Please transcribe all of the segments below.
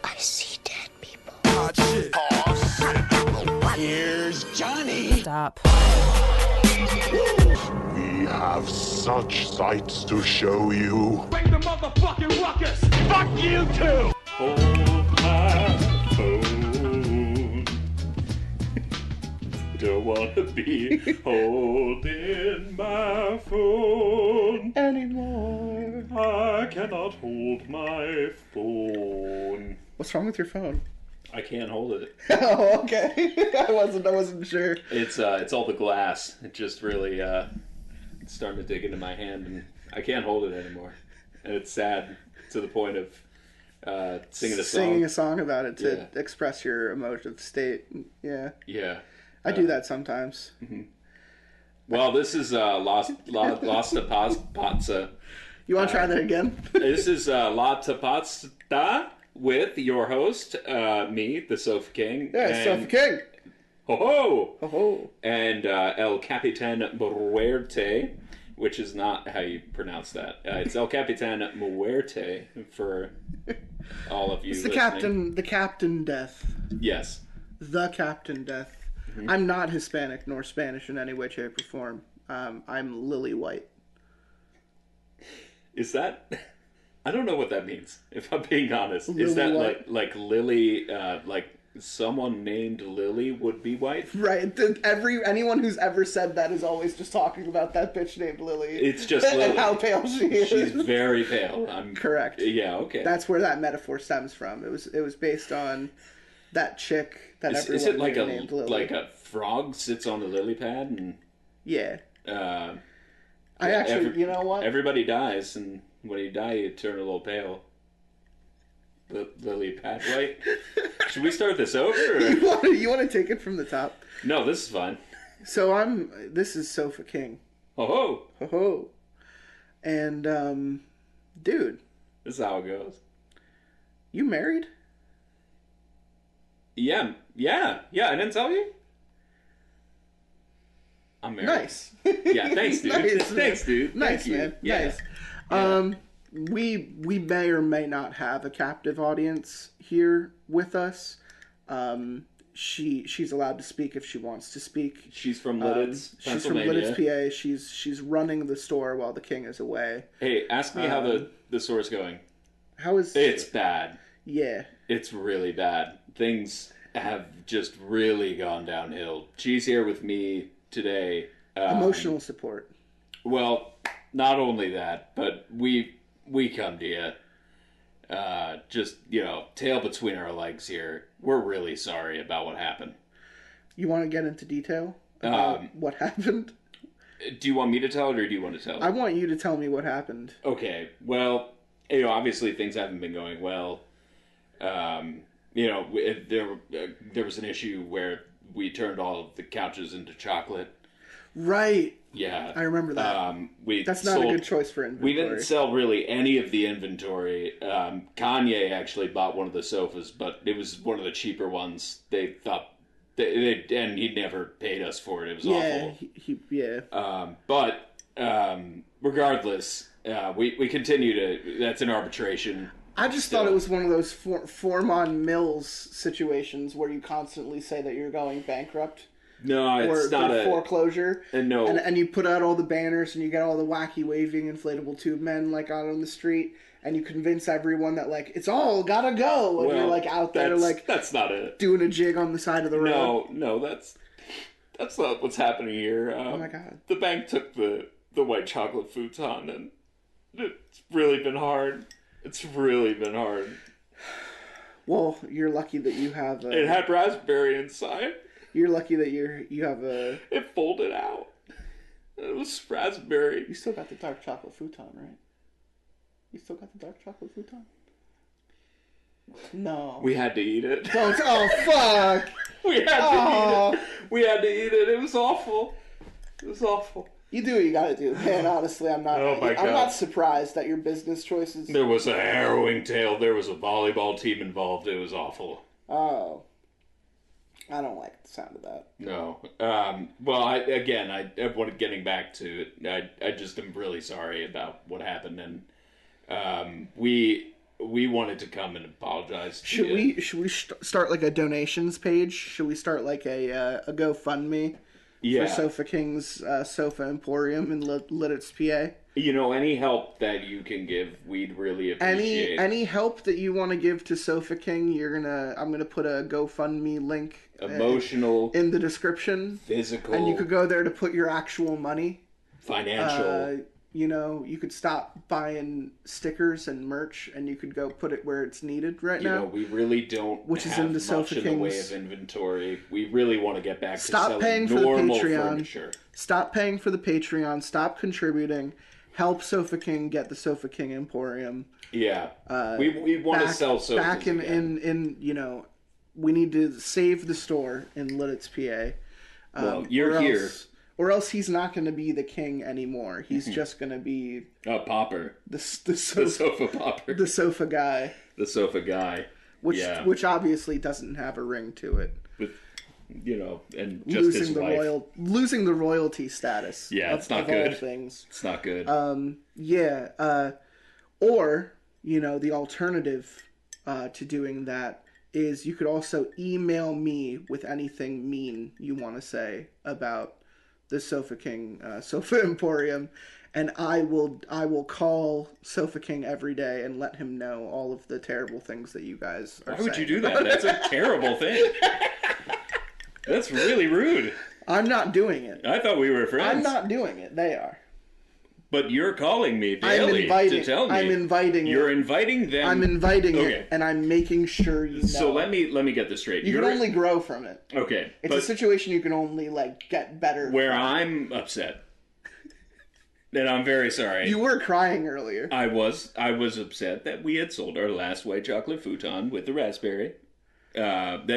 I see dead people. Hot shit. Here's Johnny. Stop. We have such sights to show you. Bring the motherfucking ruckus. Fuck you too. Hold my phone. Don't wanna be holding my phone Anymore. I cannot hold my phone. What's wrong with your phone? I can't hold it. Oh, okay. I wasn't sure. It's all the glass. It just really it's starting to dig into my hand, and I can't hold it anymore. And it's sad to the point of singing a song about it to express your emotive state. Yeah. Yeah. I do that sometimes. Mm-hmm. Well, this is Lotsa Pazza. You want to try that again? This is Lotsa Pazza with your host, me, the Sofa King. Yeah, Sofa King. Ho-ho! Ho-ho. And El Capitan Muerte, which is not how you pronounce that. It's El Capitan Muerte for all of you It's listening. the Captain Death. Yes. The Captain Death. Mm-hmm. I'm not Hispanic nor Spanish in any way, shape, or form. I'm lily white. Is that... I don't know what that means, if I'm being honest. Lily is that white? like Lily, like someone named Lily would be white? Right. Anyone who's ever said that is always just talking about that bitch named Lily. It's just Lily. And how pale she is. She's very pale. Correct. Yeah, okay. That's where that metaphor stems from. It was based on that chick that everyone is it like named Lily. like a frog sits on a lily pad and yeah. I actually, you know what? Everybody dies, and when you die, you turn a little pale. Lily pad white. Should we start this over? Or? You want to take it from the top? No, this is fine. So this is Sofa King. Ho ho. Ho ho. And dude, this is how it goes. You married? Yeah. I didn't tell you. I'm married. Nice. Yeah, thanks, dude. Nice, thanks, dude. Nice, Thank man. You. Yeah. Nice. Yeah. We may or may not have a captive audience here with us. She's allowed to speak if she wants to speak. She's from Lititz, Pennsylvania. She's from Lititz, PA. She's running the store while the king is away. Hey, ask me how the store's going. How is It's bad. Yeah. It's really bad. Things have just really gone downhill. She's here with me today. Emotional support. Well, not only that, but we come to you. Just, tail between our legs here. We're really sorry about what happened. You want to get into detail about what happened? Do you want me to tell it, or do you want to tell it? I want you to tell me what happened. Okay. Well, obviously things haven't been going well. There was an issue where we turned all of the couches into chocolate. Right. Yeah. I remember that. That's not a good choice for inventory. We didn't sell really any of the inventory. Kanye actually bought one of the sofas, but it was one of the cheaper ones. They thought... and he never paid us for it. It was awful. But regardless, we continue to... That's an arbitration. I just thought it was one of those Forman Mills situations where you constantly say that you're going bankrupt. No, it's not a foreclosure. No, and you put out all the banners and you get all the wacky waving inflatable tube men out on the street, and you convince everyone that it's all gotta go, and you're out there that's not it. Doing a jig on the side of the road. No, that's not what's happening here. Oh my god! The bank took the white chocolate futon, and it's really been hard. It's really been hard. Well, you're lucky that you have. It had raspberry inside. You're lucky that you have a... It folded out. It was raspberry. You still got the dark chocolate futon, right? You still got the dark chocolate futon? No. We had to eat it. Don't... Oh, fuck! We had to eat it. We had to eat it. It was awful. It was awful. You do what you gotta do. Man, honestly, I'm not... Oh my God. I'm not surprised that your business choices... There was a harrowing tale. There was a volleyball team involved. It was awful. Oh. I don't like the sound of that. No. Well, I getting back to it, I just am really sorry about what happened, and we we wanted to come and apologize. Should we start like a donations page? Should we start like a GoFundMe for Sofa King's Sofa Emporium in Lititz, PA? Any help that you can give, we'd really appreciate. Any help that you want to give to Sofa King, I'm gonna put a GoFundMe link, emotional, in the description, physical, and you could go there to put your actual money, financial. You could stop buying stickers and merch, and you could go put it where it's needed right now. We really don't have much in the way of inventory. We really want to get back to selling normal furniture. Stop paying for the Patreon. Stop contributing. Help Sofa King get the Sofa King Emporium. Yeah. We want to sell sofas back in we need to save the store in Lititz, PA. Well, you're here. Or else he's not going to be the king anymore. He's just going to be... A pauper. The sofa pauper. The sofa guy. The sofa guy. Which obviously doesn't have a ring to it. But, and just his wife. Losing the royalty status. Yeah, it's not good. All things. It's not good. Or, the alternative to doing that is you could also email me with anything mean you want to say about the Sofa King Sofa Emporium, and I will call Sofa King every day and let him know all of the terrible things that you guys are saying. Why would you do that? That's a terrible thing. That's really rude. I'm not doing it. I thought we were friends. I'm not doing it. They are. But you're calling me daily to tell me. I'm inviting You're inviting them. I'm inviting it, and I'm making sure you know. So let me get this straight. You can only grow from it. Okay. It's a situation you can only, get better where from. I'm upset. And I'm very sorry. You were crying earlier. I was upset that we had sold our last white chocolate futon with the raspberry. That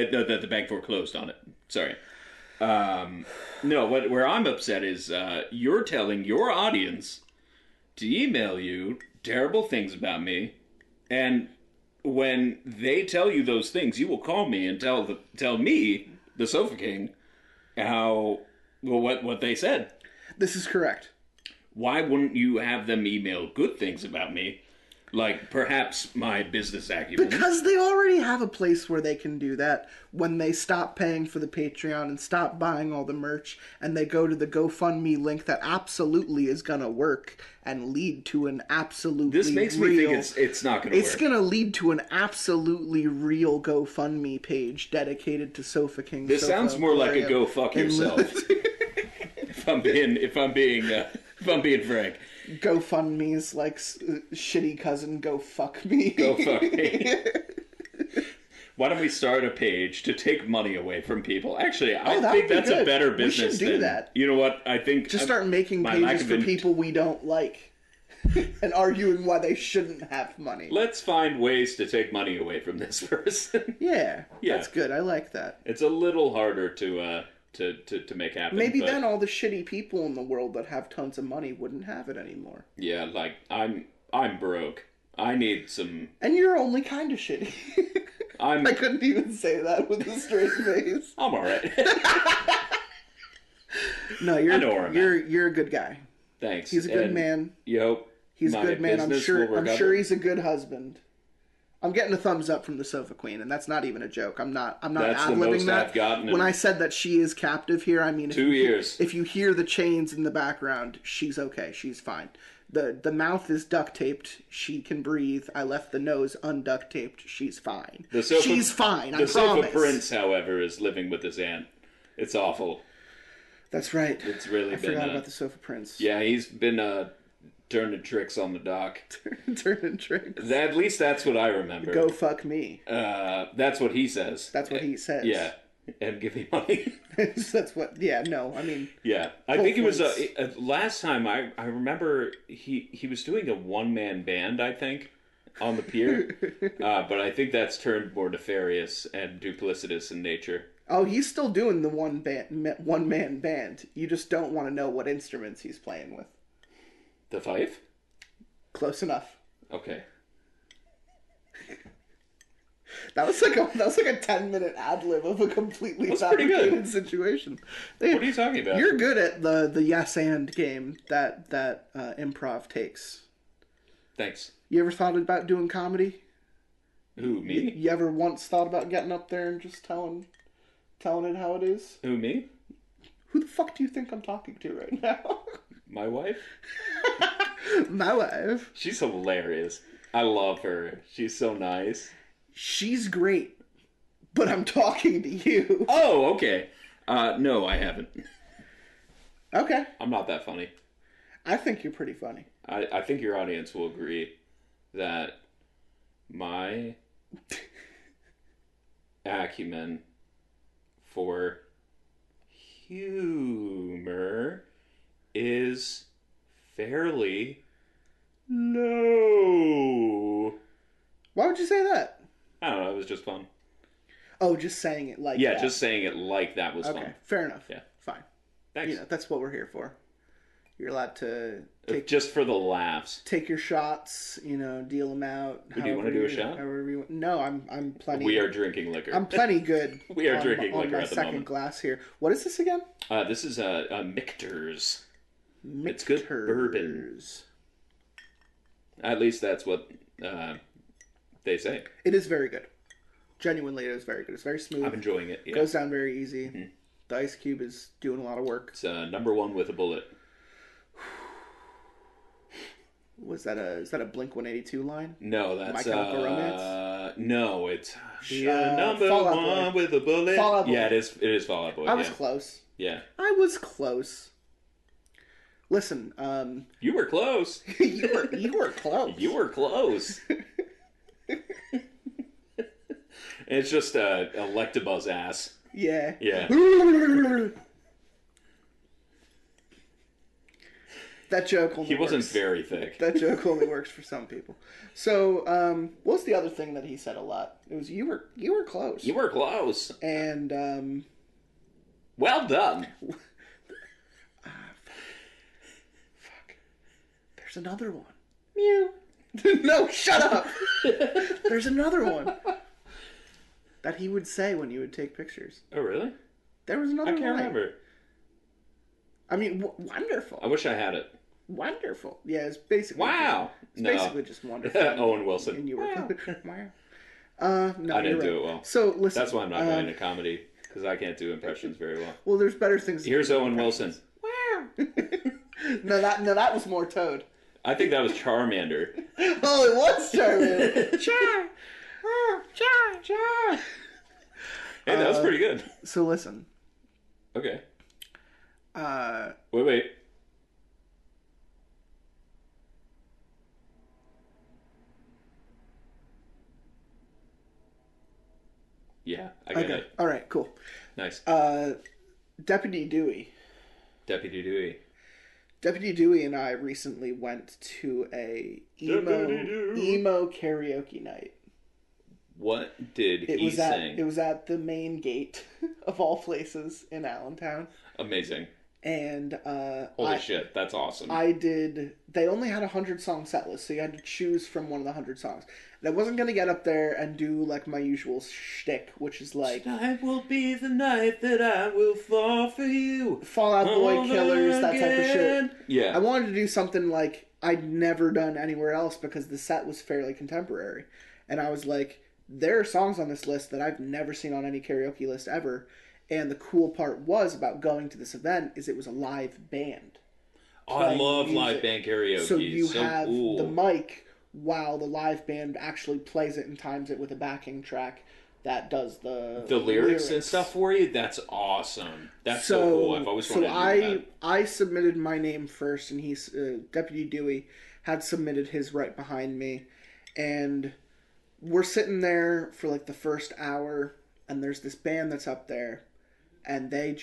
the bank foreclosed on it. Sorry. No, where I'm upset is you're telling your audience to email you terrible things about me, and when they tell you those things, you will call me and tell me, the Sofa King, what they said. This is correct. Why wouldn't you have them email good things about me? Like, perhaps my business acumen. Because they already have a place where they can do that when they stop paying for the Patreon and stop buying all the merch, and they go to the GoFundMe link that absolutely is going to work and lead to an absolutely This makes me think it's not going to work. It's going to lead to an absolutely real GoFundMe page dedicated to Sofa King. This sounds more like a go fuck yourself. if I'm being frank. GoFundMe's shitty cousin, go fuck me. Go fuck me. Why don't we start a page to take money away from people? Actually, I think that's a better business. We should do that. You know what? I think just start making pages for people we don't like and arguing why they shouldn't have money. Let's find ways to take money away from this person. Yeah, that's good. I like that. It's a little harder to make happen. Maybe then all the shitty people in the world that have tons of money wouldn't have it anymore. Yeah, I'm broke. I need some... And you're only kind of shitty. I couldn't even say that with a straight face. I'm alright. No, you're a good guy. Thanks. He's a good man. He's a good man. I'm sure he's a good husband. I'm getting a thumbs up from the Sofa Queen, and that's not even a joke. I'm not ad-libbing that. I've gotten when I said that she is captive here, I mean 2 years. If you hear the chains in the background, she's okay. She's fine. The mouth is duct taped. She can breathe. I left the nose unduct taped. She's fine. She's fine. I promise. The Sofa Prince, however, is living with his aunt. It's awful. That's right. It's really I forgot about the Sofa Prince. Yeah, he's been turning tricks on the dock. Turning tricks. At least that's what I remember. Go fuck me. That's what he says. That's what he says. Yeah. And give me money. That's what. Yeah. No. I mean. Yeah. I think it was last time. I remember he was doing a one-man band. I think on the pier, but I think that's turned more nefarious and duplicitous in nature. Oh, he's still doing the one-man band. You just don't want to know what instruments he's playing with. The Fyve? Close enough. Okay. That was like a 10-minute ad-lib of a completely fabricated situation. What are you talking about? You're good at the yes and game that improv takes. Thanks. You ever thought about doing comedy? Who, me? You ever once thought about getting up there and just telling it how it is? Who, me? Who the fuck do you think I'm talking to right now? My wife? My wife. She's hilarious. I love her. She's so nice. She's great, but I'm talking to you. Oh, okay. No, I haven't. Okay. I'm not that funny. I think you're pretty funny. I think your audience will agree that my acumen for humor is fairly low. Why would you say that? I don't know, it was just fun. Oh, just saying it like that. Yeah, just saying it like that was fun. Okay, fair enough. Yeah. Fine. Thanks. You know, that's what we're here for. You're allowed to take Just for the laughs. take your shots, you know, deal them out. Do you want to do a shot? However you want. No, I'm plenty. We are drinking liquor. I'm plenty good. We are drinking on liquor my at the second moment. glass here. What is this again? This is a Michter's. It's good bourbon. At least that's what they say. It is very good. Genuinely, it is very good. It's very smooth. I'm enjoying it. Yeah. Goes down very easy. Mm-hmm. The ice cube is doing a lot of work. It's number one with a bullet. Is that a Blink-182 line? No, that's My Chemical Romance. No, it's number Fall Out one Boy. with a bullet. Fall Out Boy. Yeah, it is. It is Fall Out Boy. I was close. Yeah. I was close. Listen, you were close. you were close. You were close. It's just Electabuzz ass. Yeah. Yeah. That joke only He wasn't works. very thick. That joke only works for some people. So, what was the other thing that he said a lot? It was you were close. You were close. And well done. fuck. There's another one. Mew. No, shut up. There's another one that he would say when you would take pictures. Oh, really? There was another I one. can't remember. I mean, wonderful. I wish I had it. Wonderful. Yeah, it's basically. Wow. It's basically just wonderful. Owen Wilson. And you were. Wow. No, I didn't you're do right. it well. So listen. That's why I'm not going into comedy, because I can't do impressions very well. Well, there's better things. Here's Owen Wilson. Wow. no, that was more Toad. I think that was Charmander. Oh, it was Charmander. Char. Oh, Char. Hey, that was pretty good. So listen. Okay. Wait. Yeah, I get it. All right, cool. Nice. Deputy Dewey. Deputy Dewey. Deputy Dewey and I recently went to a emo karaoke night. What did he sing? It was at the main gate of all places in Allentown. Amazing. And holy shit, that's awesome. They only had 100-song set list, so you had to choose from one of the 100 songs. And I wasn't going to get up there and do like my usual shtick, which is like... Tonight will be the night that I will fall for you. Fall Out Boy, Killers, that type of shit. Yeah. I wanted to do something like I'd never done anywhere else because the set was fairly contemporary. And I was like, there are songs on this list that I've never seen on any karaoke list ever. And the cool part was about going to this event is it was a live band. Oh, I love live band karaoke. So you have cool. the mic while the live band actually plays it and times it with a backing track that does the lyrics and stuff for you. That's awesome. That's so cool. I've always wanted to do that. I submitted my name first, and he's Deputy Dewey had submitted his right behind me, and we're sitting there for like the first hour, and there's this band that's up there, and they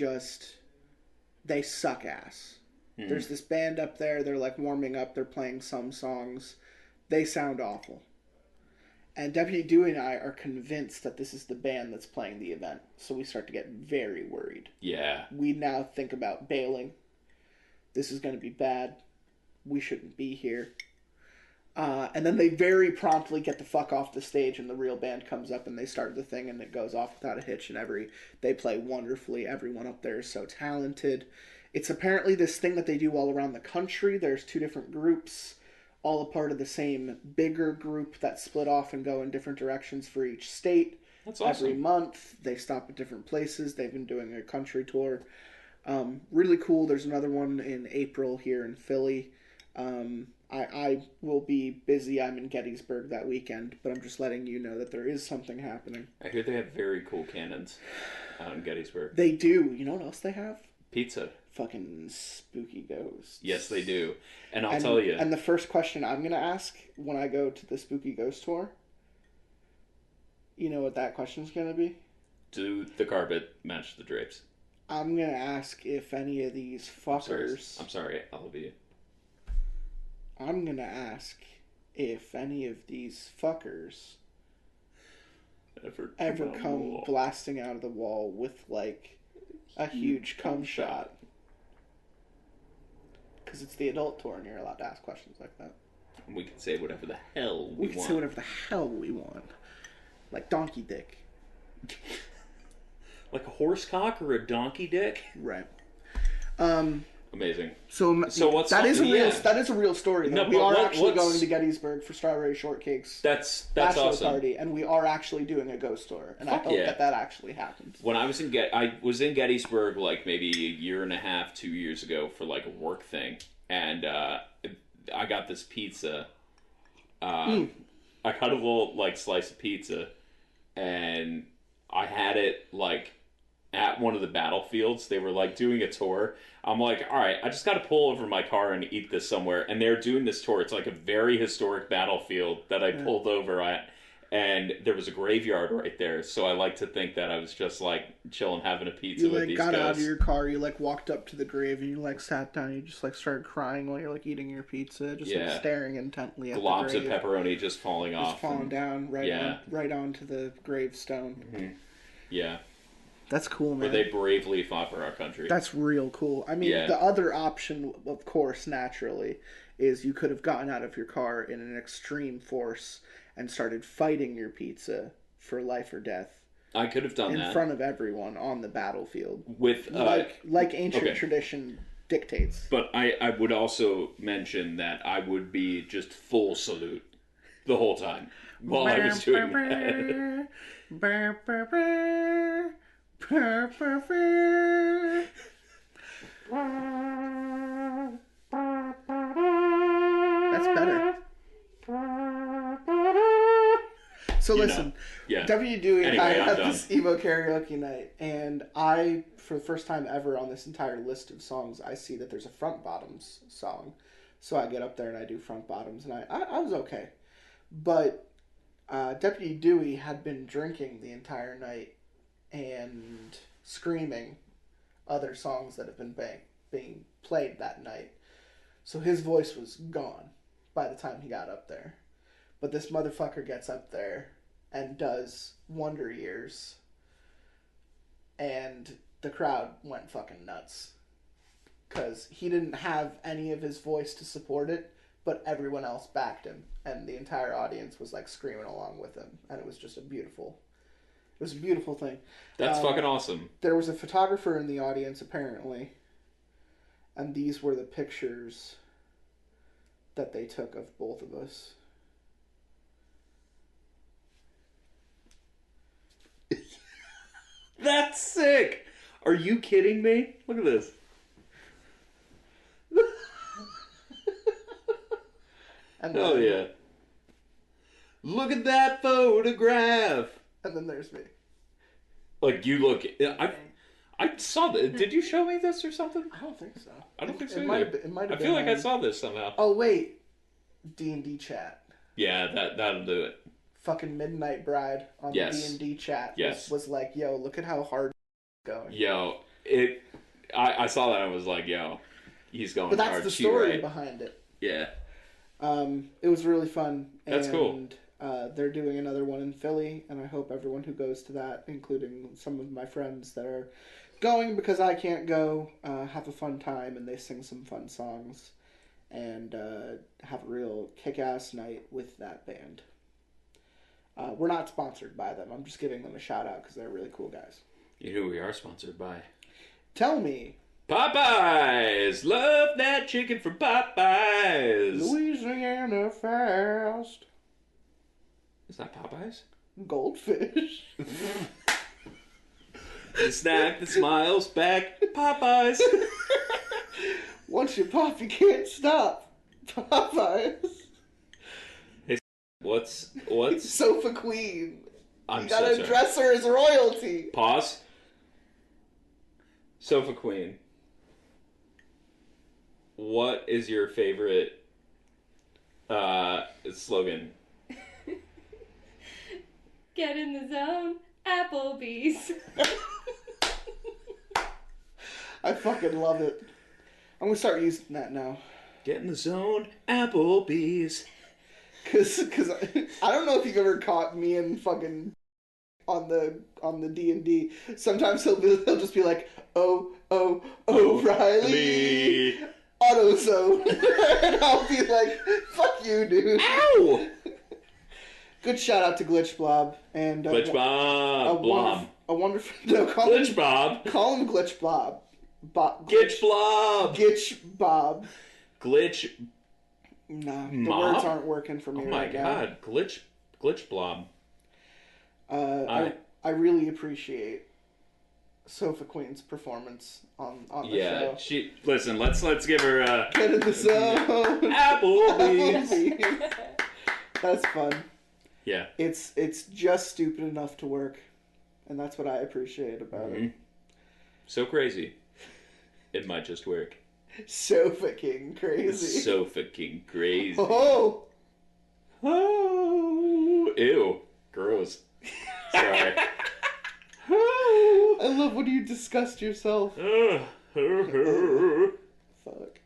suck ass. Mm-hmm. There's this band up there, they're like warming up, they're playing some songs. They sound awful. And Deputy Dewey and I are convinced that this is the band that's playing the event. So we start to get very worried. Yeah. We now think about bailing. This is going to be bad. We shouldn't be here. And then they very promptly get the fuck off the stage, and the real band comes up and they start the thing, and it goes off without a hitch, and they play wonderfully. Everyone up there is so talented. It's apparently this thing that they do all around the country. There's 2 different groups all a part of the same bigger group that split off and go in different directions for each state. That's awesome. Every month, they stop at different places. They've been doing a country tour. Really cool. There's another one in April here in Philly. I will be busy. I'm in Gettysburg that weekend, but I'm just letting you know that there is something happening. I hear they have very cool cannons out in Gettysburg. They do. You know what else they have? Pizza. Fucking spooky ghosts. Yes, they do. And I'll tell you. And the first question I'm going to ask when I go to the spooky ghost tour, you know what that question's going to be? Do the carpet match the drapes? I'm going to ask if any of these fuckers... I'm sorry, I love you. I'm going to ask if any of these fuckers ever come blasting out of the wall with, like, a huge cum shot. Because it's the adult tour and you're allowed to ask questions like that. We can say whatever the hell we want. We can say whatever the hell we want. Like donkey dick. Like a horse cock or a donkey dick? Right. Amazing. So what's that is a real story. No, we are actually going to Gettysburg for Strawberry Shortcake's that's bachelor awesome. Party, and we are actually doing a ghost tour, and I hope that actually happens. When I was in Gettysburg like maybe a year and a half, 2 years ago for like a work thing, and I got this pizza. I got a little like slice of pizza, and I had it like at one of the battlefields. They were like doing a tour. I'm like, all right, I just got to pull over my car and eat this somewhere. And they're doing this tour. It's like a very historic battlefield that I pulled over at. And there was a graveyard right there. So I like to think that I was just like chilling, having a pizza with these guys. You got out of your car, you like walked up to the grave and you like sat down. You just like started crying while you're like eating your pizza. Just like staring intently at globs the grave. of pepperoni just falling off. Just falling down right onto the gravestone. Mm-hmm. Yeah. That's cool, man. Where they bravely fought for our country. That's real cool. I mean, the other option, of course, naturally, is you could have gotten out of your car in an extreme force and started fighting your pizza for life or death. I could have done that. In front of everyone on the battlefield. With like ancient tradition dictates. But I would also mention that I would be just full salute the whole time while I was doing that. That's better. So listen, W. Dewey and I had this emo karaoke night, and I, for the first time ever on this entire list of songs, I see that there's a Front Bottoms song. So I get up there and I do Front Bottoms, and I was okay. But Deputy Dewey had been drinking the entire night and screaming other songs that have been being played that night. So his voice was gone by the time he got up there. But this motherfucker gets up there and does Wonder Years, and the crowd went fucking nuts. Because he didn't have any of his voice to support it, but everyone else backed him, and the entire audience was like screaming along with him, and it was just a beautiful thing. That's fucking awesome. There was a photographer in the audience, apparently, and these were the pictures that they took of both of us. That's sick! Are you kidding me? Look at this. Hell yeah. Look at that photograph! And then there's me. Like, you look... I saw that. Did you show me this or something? I don't think so. I don't think so it either. might have I feel like I saw this somehow. Oh, wait. D&D chat. Yeah, that'll do it. Fucking Midnight Bride on the D&D chat was like, yo, look at how hard it's going. Yo, I saw that and I was like, yo, he's going hard. But that's the story behind it. Yeah. It was really fun. That's cool. They're doing another one in Philly, and I hope everyone who goes to that, including some of my friends that are going because I can't go, have a fun time, and they sing some fun songs, and have a real kick-ass night with that band. We're not sponsored by them. I'm just giving them a shout-out because they're really cool guys. You know who we are sponsored by? Tell me. Popeyes! Love that chicken from Popeyes! Louisiana Fast. Is that Popeyes? Goldfish. The snack that smiles back. Popeyes! Once you pop, you can't stop. Popeyes. Hey, what's... Sofa Queen. I'm You so gotta sorry. address her as royalty. Pause. Sofa Queen. What is your favorite slogan? Get in the zone, Applebee's. I fucking love it. I'm gonna start using that now. Get in the zone, Applebee's. Cause I don't know if you've ever caught me and fucking on the D&D. Sometimes he'll just be like, O'Reilly, AutoZone, and I'll be like, fuck you, dude. Ow! Good shout out to Glitch Blob and Glitch Bob. Blob. A wonderful no, Glitch Bob. Call him Glitch Blob. Glitch Blob. Glitch Bob. Glitch. Nah, the Mob? words aren't working for me Oh my right now. god, Glitch Blob. I really appreciate Sofa Queen's performance on the show. Listen, let's give her a Get in the zone. Applebee's. That's fun. Yeah. It's just stupid enough to work, and that's what I appreciate about it. So crazy. It might just work. So fucking crazy. It's so fucking crazy. Oh. Oh. Ew. Gross. Sorry. I love when you disgust yourself. Fuck.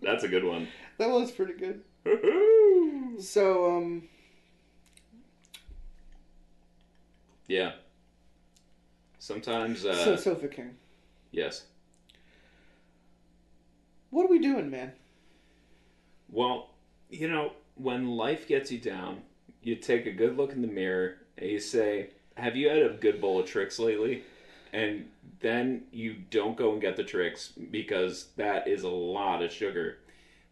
That's a good one. That was pretty good. So, yeah. Sometimes, Sofa King. yes. What are we doing, man? Well, when life gets you down, you take a good look in the mirror and you say, have you had a good bowl of tricks lately? And then you don't go and get the tricks because that is a lot of sugar.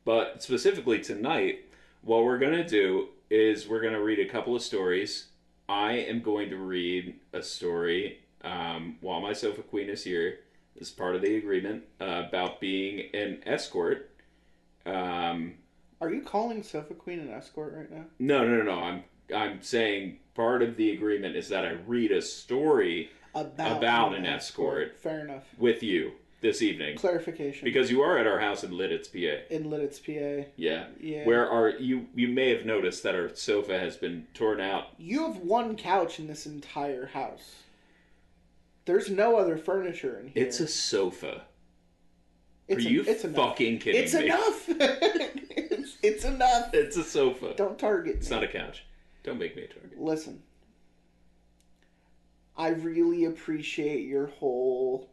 But specifically tonight, what we're going to do is we're going to read a couple of stories. I am going to read a story while my Sofa Queen is here. As part of the agreement about being an escort. Are you calling Sofa Queen an escort right now? No. I'm saying part of the agreement is that I read a story about an escort. Fair enough. With you this evening. Clarification. Because you are at our house in Lititz, PA. In Lititz, PA. Yeah. Yeah. Where you may have noticed that our sofa has been torn out. You have one couch in this entire house. There's no other furniture in here. It's a sofa. It's Are you it's fucking kidding it's me? Enough. it's enough. It's a sofa. Don't target It's me. not a couch. Don't make me a target. Listen. I really appreciate your whole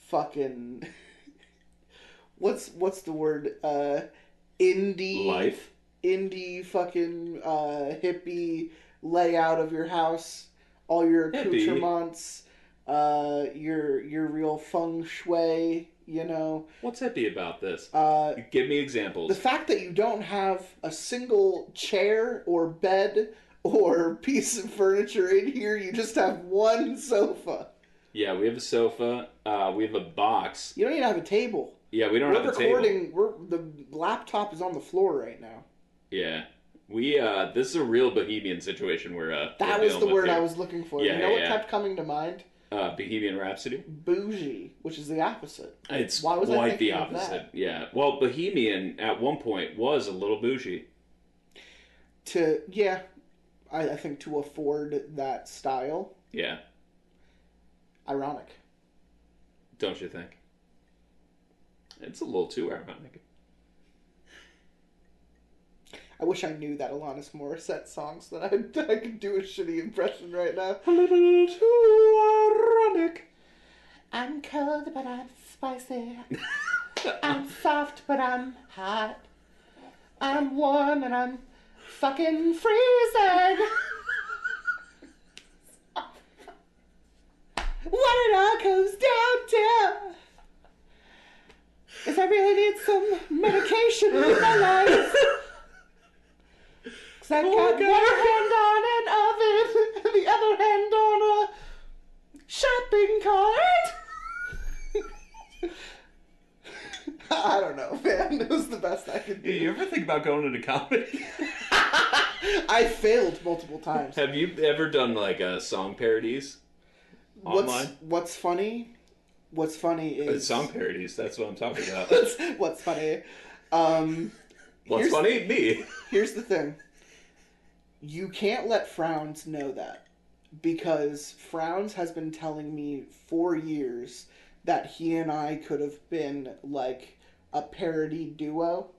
fucking what's the word? Indie Life? Indie fucking hippie layout of your house. All your accoutrements, your real feng shui, What's hippie about this? Uh, Give me examples. The fact that you don't have a single chair or bed or piece of furniture in here, you just have one sofa. Yeah, we have a sofa. We have a box. You don't even have a table. Yeah, we don't have a table. The laptop is on the floor right now. Yeah. This is a real bohemian situation where That we're was the dealing with word I here. was looking for. Yeah, You know what yeah. kept coming to mind? Bohemian Rhapsody. Bougie, which is the opposite. It's Why was I quite the thinking of opposite. that? Yeah. Well, Bohemian at one point was a little bougie. I think to afford that style. Yeah. Ironic. Don't you think? It's a little too ironic. I wish I knew that Alanis Morissette song so that I could do a shitty impression right now. A little too ironic. I'm cold, but I'm spicy. I'm soft, but I'm hot. I'm warm, and I'm fucking freezing. what it all comes down to is I really need some medication in my life. Cause I got one hand on an oven and the other hand on a shopping cart. I don't know, man. It was the best I could do. You ever think about going into comedy? I failed multiple times. Have you ever done like song parodies online? What's funny? What's funny is Song parodies. That's what I'm talking about. what's funny. What's funny? Me. Here's the thing. You can't let Frowns know that, because Frowns has been telling me for years that he and I could have been like a parody duo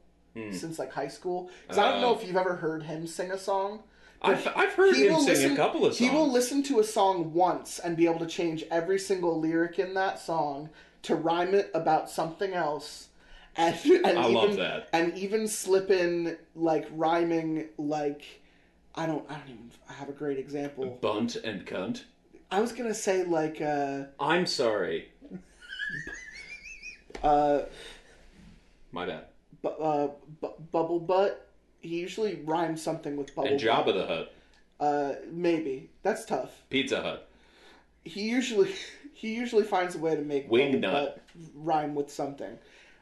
since like high school. Because I don't know if you've ever heard him sing a song. I've heard him sing a couple of songs. He will listen to a song once and be able to change every single lyric in that song to rhyme it about something else. And I love that. And even slip in like rhyming like I have a great example. Bunt and cunt. I was gonna say like I'm sorry. My bad. Bubble butt. He usually rhymes something with bubble. And Jabba the Hutt. Maybe that's tough. Pizza Hut. He usually finds a way to make Wing bubble butt rhyme with something.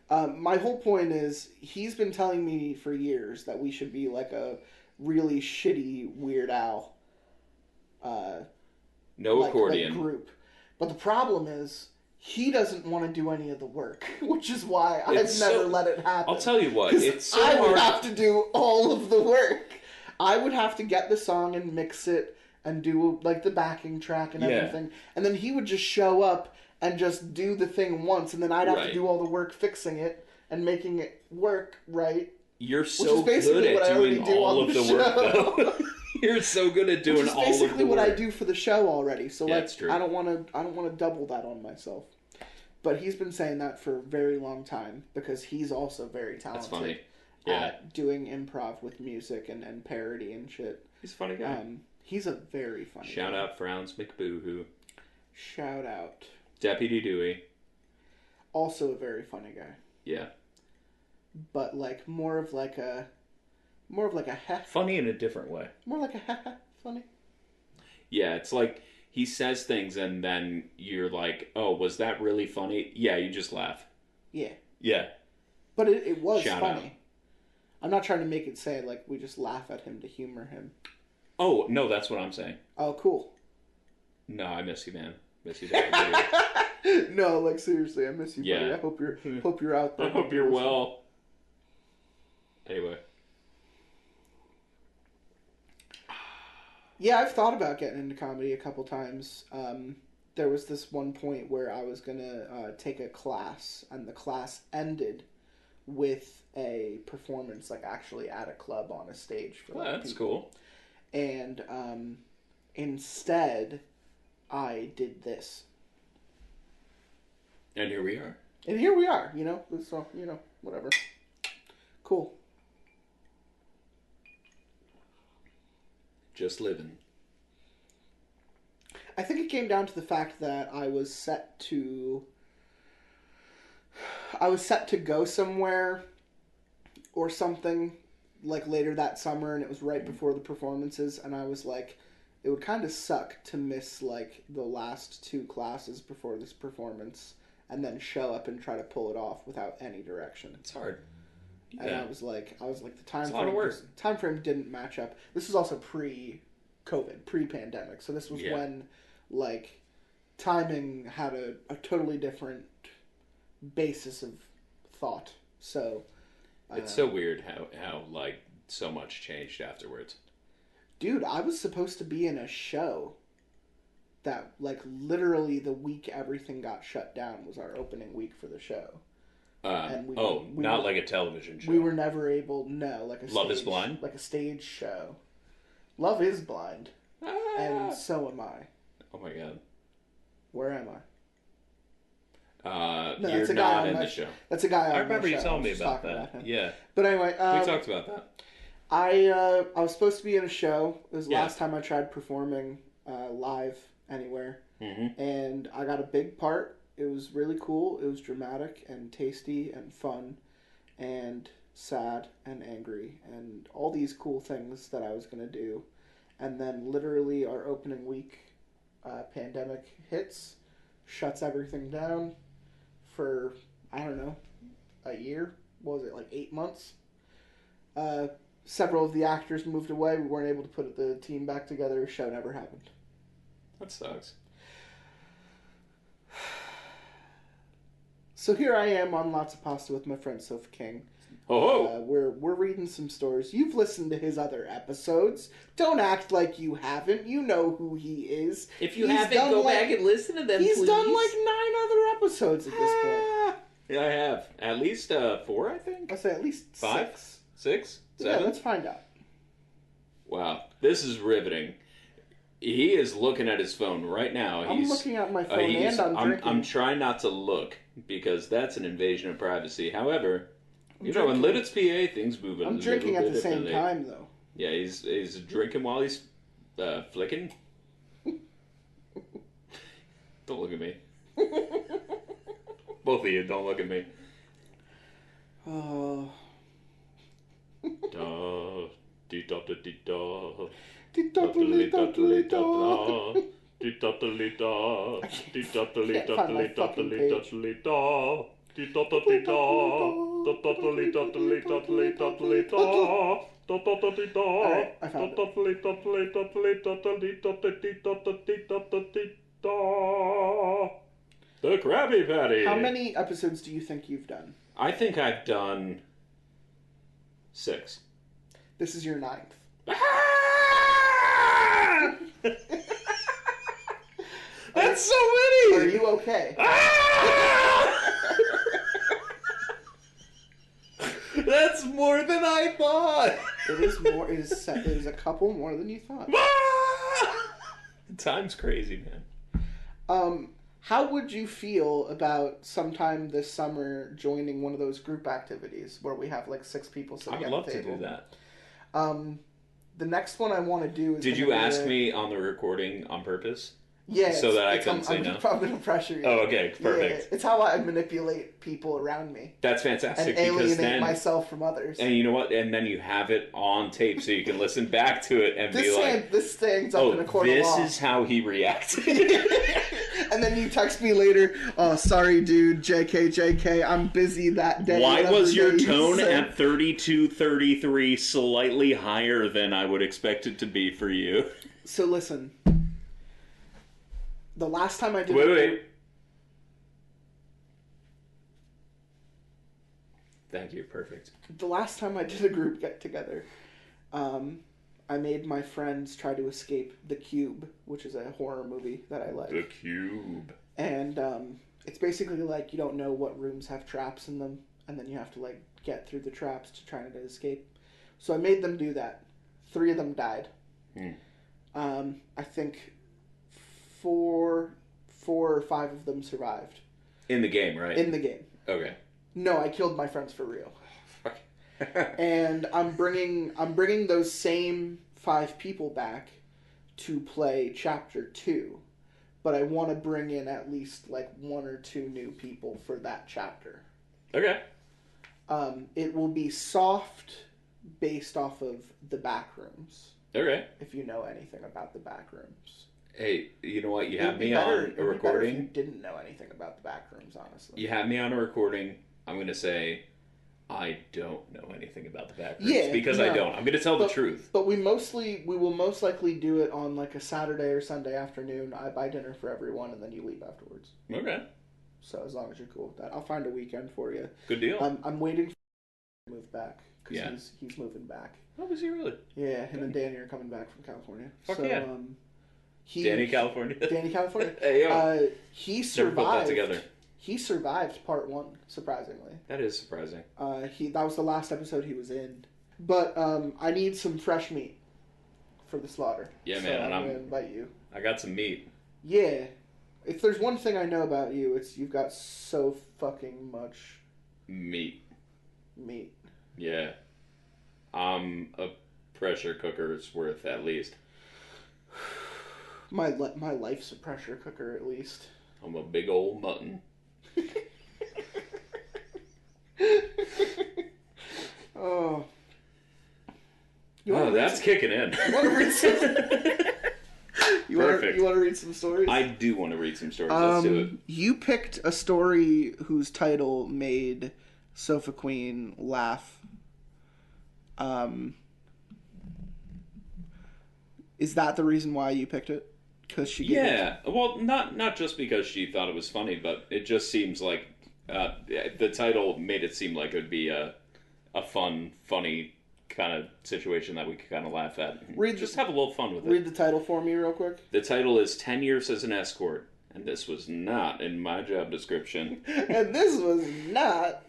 My whole point is he's been telling me for years that we should be like a really shitty Weird Al. No accordion group, but the problem is he doesn't want to do any of the work, which is why I've never let it happen. I'll tell you what, it's so I would hard. have to do all of the work. I would have to get the song and mix it and do like the backing track and everything, and then he would just show up and just do the thing once, and then I'd have to do all the work fixing it and making it work right. You're so good at doing all of the work, though. You're so good at doing all of the work. Which is basically what I do for the show already. So yeah, that's true. I don't want to double that on myself. But he's been saying that for a very long time because he's also very talented. That's funny. At doing improv with music and parody and shit. He's a funny guy. He's a very funny guy. Shout out Frowns McBoohoo. Shout out Deputy Dewey. Also a very funny guy. Yeah. But like more of like a heh. Funny in a different way. More like a heh funny. Yeah, it's like he says things and then you're like, oh, was that really funny? Yeah, you just laugh. Yeah. Yeah. But it was Shout funny. out. I'm not trying to make it say like we just laugh at him to humor him. Oh, no, that's what I'm saying. Oh, cool. No, I miss you, man. Miss you, Dad. No, like seriously, I miss you, buddy. I hope you're out there. I hope you're well. Anyway. Yeah, I've thought about getting into comedy a couple times. There was this one point where I was going to take a class, and the class ended with a performance, like actually at a club on a stage. For that's people. Cool. And instead, I did this. And here we are. So, whatever. Cool. Just living. I think it came down to the fact that I was set to go somewhere or something like later that summer, and it was right before the performances, and I was like, it would kind of suck to miss like the last 2 classes before this performance and then show up and try to pull it off without any direction. It's hard. Yeah. And I was like the time frame didn't match up. This was also pre-COVID, pre-pandemic. So this was when like timing had a totally different basis of thought. So it's so weird how like so much changed afterwards. Dude, I was supposed to be in a show that like literally the week everything got shut down was our opening week for the show. Not like a television show. We were never able, like a Love is Blind? Like a stage show. Love is Blind. And so am I. Oh my god. Where am I? No, you're not in the show. That's a guy on I remember you show. telling me about that. Yeah. But anyway. We talked about that. I was supposed to be in a show. It was the last time I tried performing live anywhere. and I got a big part. It was really cool. It was dramatic and tasty and fun and sad and angry and all these cool things that I was going to do. And then literally our opening week, pandemic hits, shuts everything down for, I don't know, a year. What was it, like 8 months? Several of the actors moved away. We weren't able to put the team back together. Show never happened. That sucks. So here I am on Lots of Pasta with my friend Sofa King. Oh, We're reading some stories. You've listened to his other episodes. Don't act like you haven't. You know who he is. if you haven't, go back and listen to them, He's please. done like 9 other episodes at this point. Yeah, I have. At least 4, I think? I'd say at least 5? 6. 6? 7? Yeah, let's find out. Wow. This is riveting. He is looking at his phone right now. I'm looking at my phone and I'm drinking. I'm trying not to look because that's an invasion of privacy. However, in drinking. Lititz, PA, things move I'm drinking at the same time, though. Yeah, he's drinking while he's flicking. Don't look at me. Both of you, don't look at me. Oh. Da, dee da da dee da. I found The Krabby Patty. How many episodes do you think you've done? I think I've done 6. This is your 9th. That's so many! Are you okay? That's more than I thought! It is more. It is a couple more than you thought. Time's crazy, man. How would you feel about sometime this summer joining one of those group activities where we have like 6 people sitting I at would love the to table? do that. The next one I want to do is. Did you ask me on the recording on purpose? Yeah. So that I couldn't say I'm no? I'm going to pressure you. Oh, okay, perfect. Yeah, it's how I manipulate people around me That's fantastic. and because alienate then, myself from others. and you know what? And then you have it on tape so you can listen back to it and be like, this stands up in a court of this law. is how he reacted. And then you text me later, oh, sorry, dude, JK, I'm busy that day. Why whatever was your day you tone said. at 32-33 slightly higher than I would expect it to be for you? So listen, the last time I did Wait. Thank you, perfect. The last time I did a group get together, I made my friends try to escape The Cube, which is a horror movie that I like. The Cube. And it's basically like you don't know what rooms have traps in them, and then you have to like get through the traps to try to escape. So I made them do that. 3 of them died. I think 4 or 5 of them survived. In the game, right? In the game. Okay. No, I killed my friends for real. And I'm bringing those same 5 people back to play Chapter 2. But I want to bring in at least like 1 or 2 new people for that chapter. Okay. It will be soft based off of the back rooms. Okay. If you know anything about the back rooms. Hey, you know what? You It'd have be me better- on it'd a be better if recording. you didn't know anything about the back rooms, honestly. You have me on a recording. I'm going to say I don't know anything about the back rooms. Yeah, because no. I don't. I'm going to tell the truth. But we will most likely do it on like a Saturday or Sunday afternoon. I buy dinner for everyone and then you leave afterwards. Okay. So as long as you're cool with that, I'll find a weekend for you. Good deal. I'm waiting for him to move back because Yeah. he's moving back. Oh, was he really? Yeah, him and Danny are coming back from California. Fuck so, yeah. Danny, California. Danny, California. Hey, yo. He Never put that survived. together. He survived part 1, surprisingly. That is surprising. That was the last episode he was in. But I need some fresh meat for the slaughter. Yeah, so man, I'm gonna invite you. I got some meat. Yeah. If there's one thing I know about you, it's you've got so fucking much Meat. meat. Yeah. A pressure cooker's worth at least. My life's a pressure cooker, at least. I'm a big old mutton. Oh. That's kicking in. You want to read some stories? I do want to read some stories. Let's do it. You picked a story whose title made Sofa Queen laugh. Is that the reason why you picked it? Because she giggled? Yeah. Well, not just because she thought it was funny, but it just seems like the title made it seem like it would be a fun, funny kind of situation that we could kind of laugh at. Just have a little fun with it. Read the title for me real quick. The title is 10 Years as an Escort, and this was not in my job description. And this was not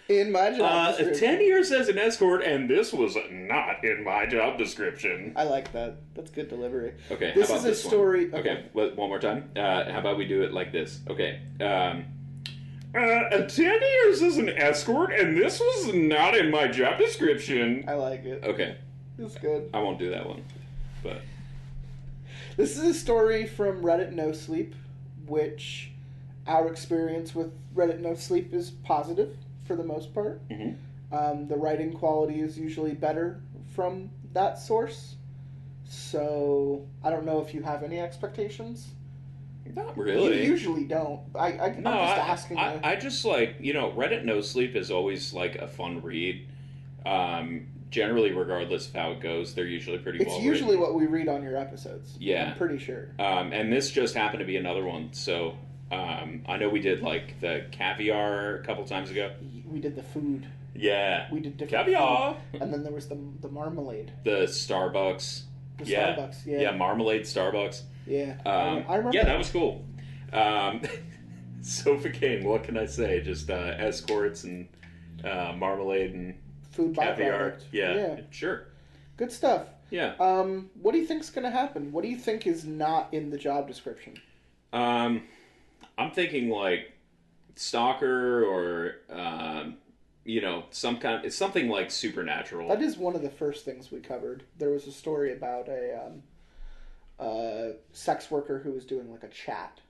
in my job description. 10 years as an escort, and this was not in my job description. I like that. That's good delivery. Okay, this how about is a story. One? Okay, one more time. How about we do it like this? Okay. 10 years as an escort, and this was not in my job description. I like it. Okay. It's good. I won't do that one. But this is a story from Reddit No Sleep, which our experience with Reddit No Sleep is positive for the most part. Mm-hmm. The writing quality is usually better from that source. So I don't know if you have any expectations. Not really. You usually don't. I'm just asking you. I just like, Reddit No Sleep is always like a fun read. Generally, regardless of how it goes, they're usually pretty well written. It's usually what we read on your episodes. Yeah. I'm pretty sure. And this just happened to be another one. So I know we did like the caviar a couple times ago. We did the food. Yeah. We did different caviar. Food. And then there was the marmalade. The Starbucks. Starbucks, yeah. Yeah, marmalade Starbucks. Yeah. I remember. Yeah, that was cool. Sofa King, what can I say? Just escorts and marmalade and food caviar. byproduct. Yeah, sure. Good stuff. Yeah. What do you think's going to happen? What do you think is not in the job description? I'm thinking like stalker or it's something like supernatural. That is one of the first things we covered. There was a story about a sex worker who was doing like a chat.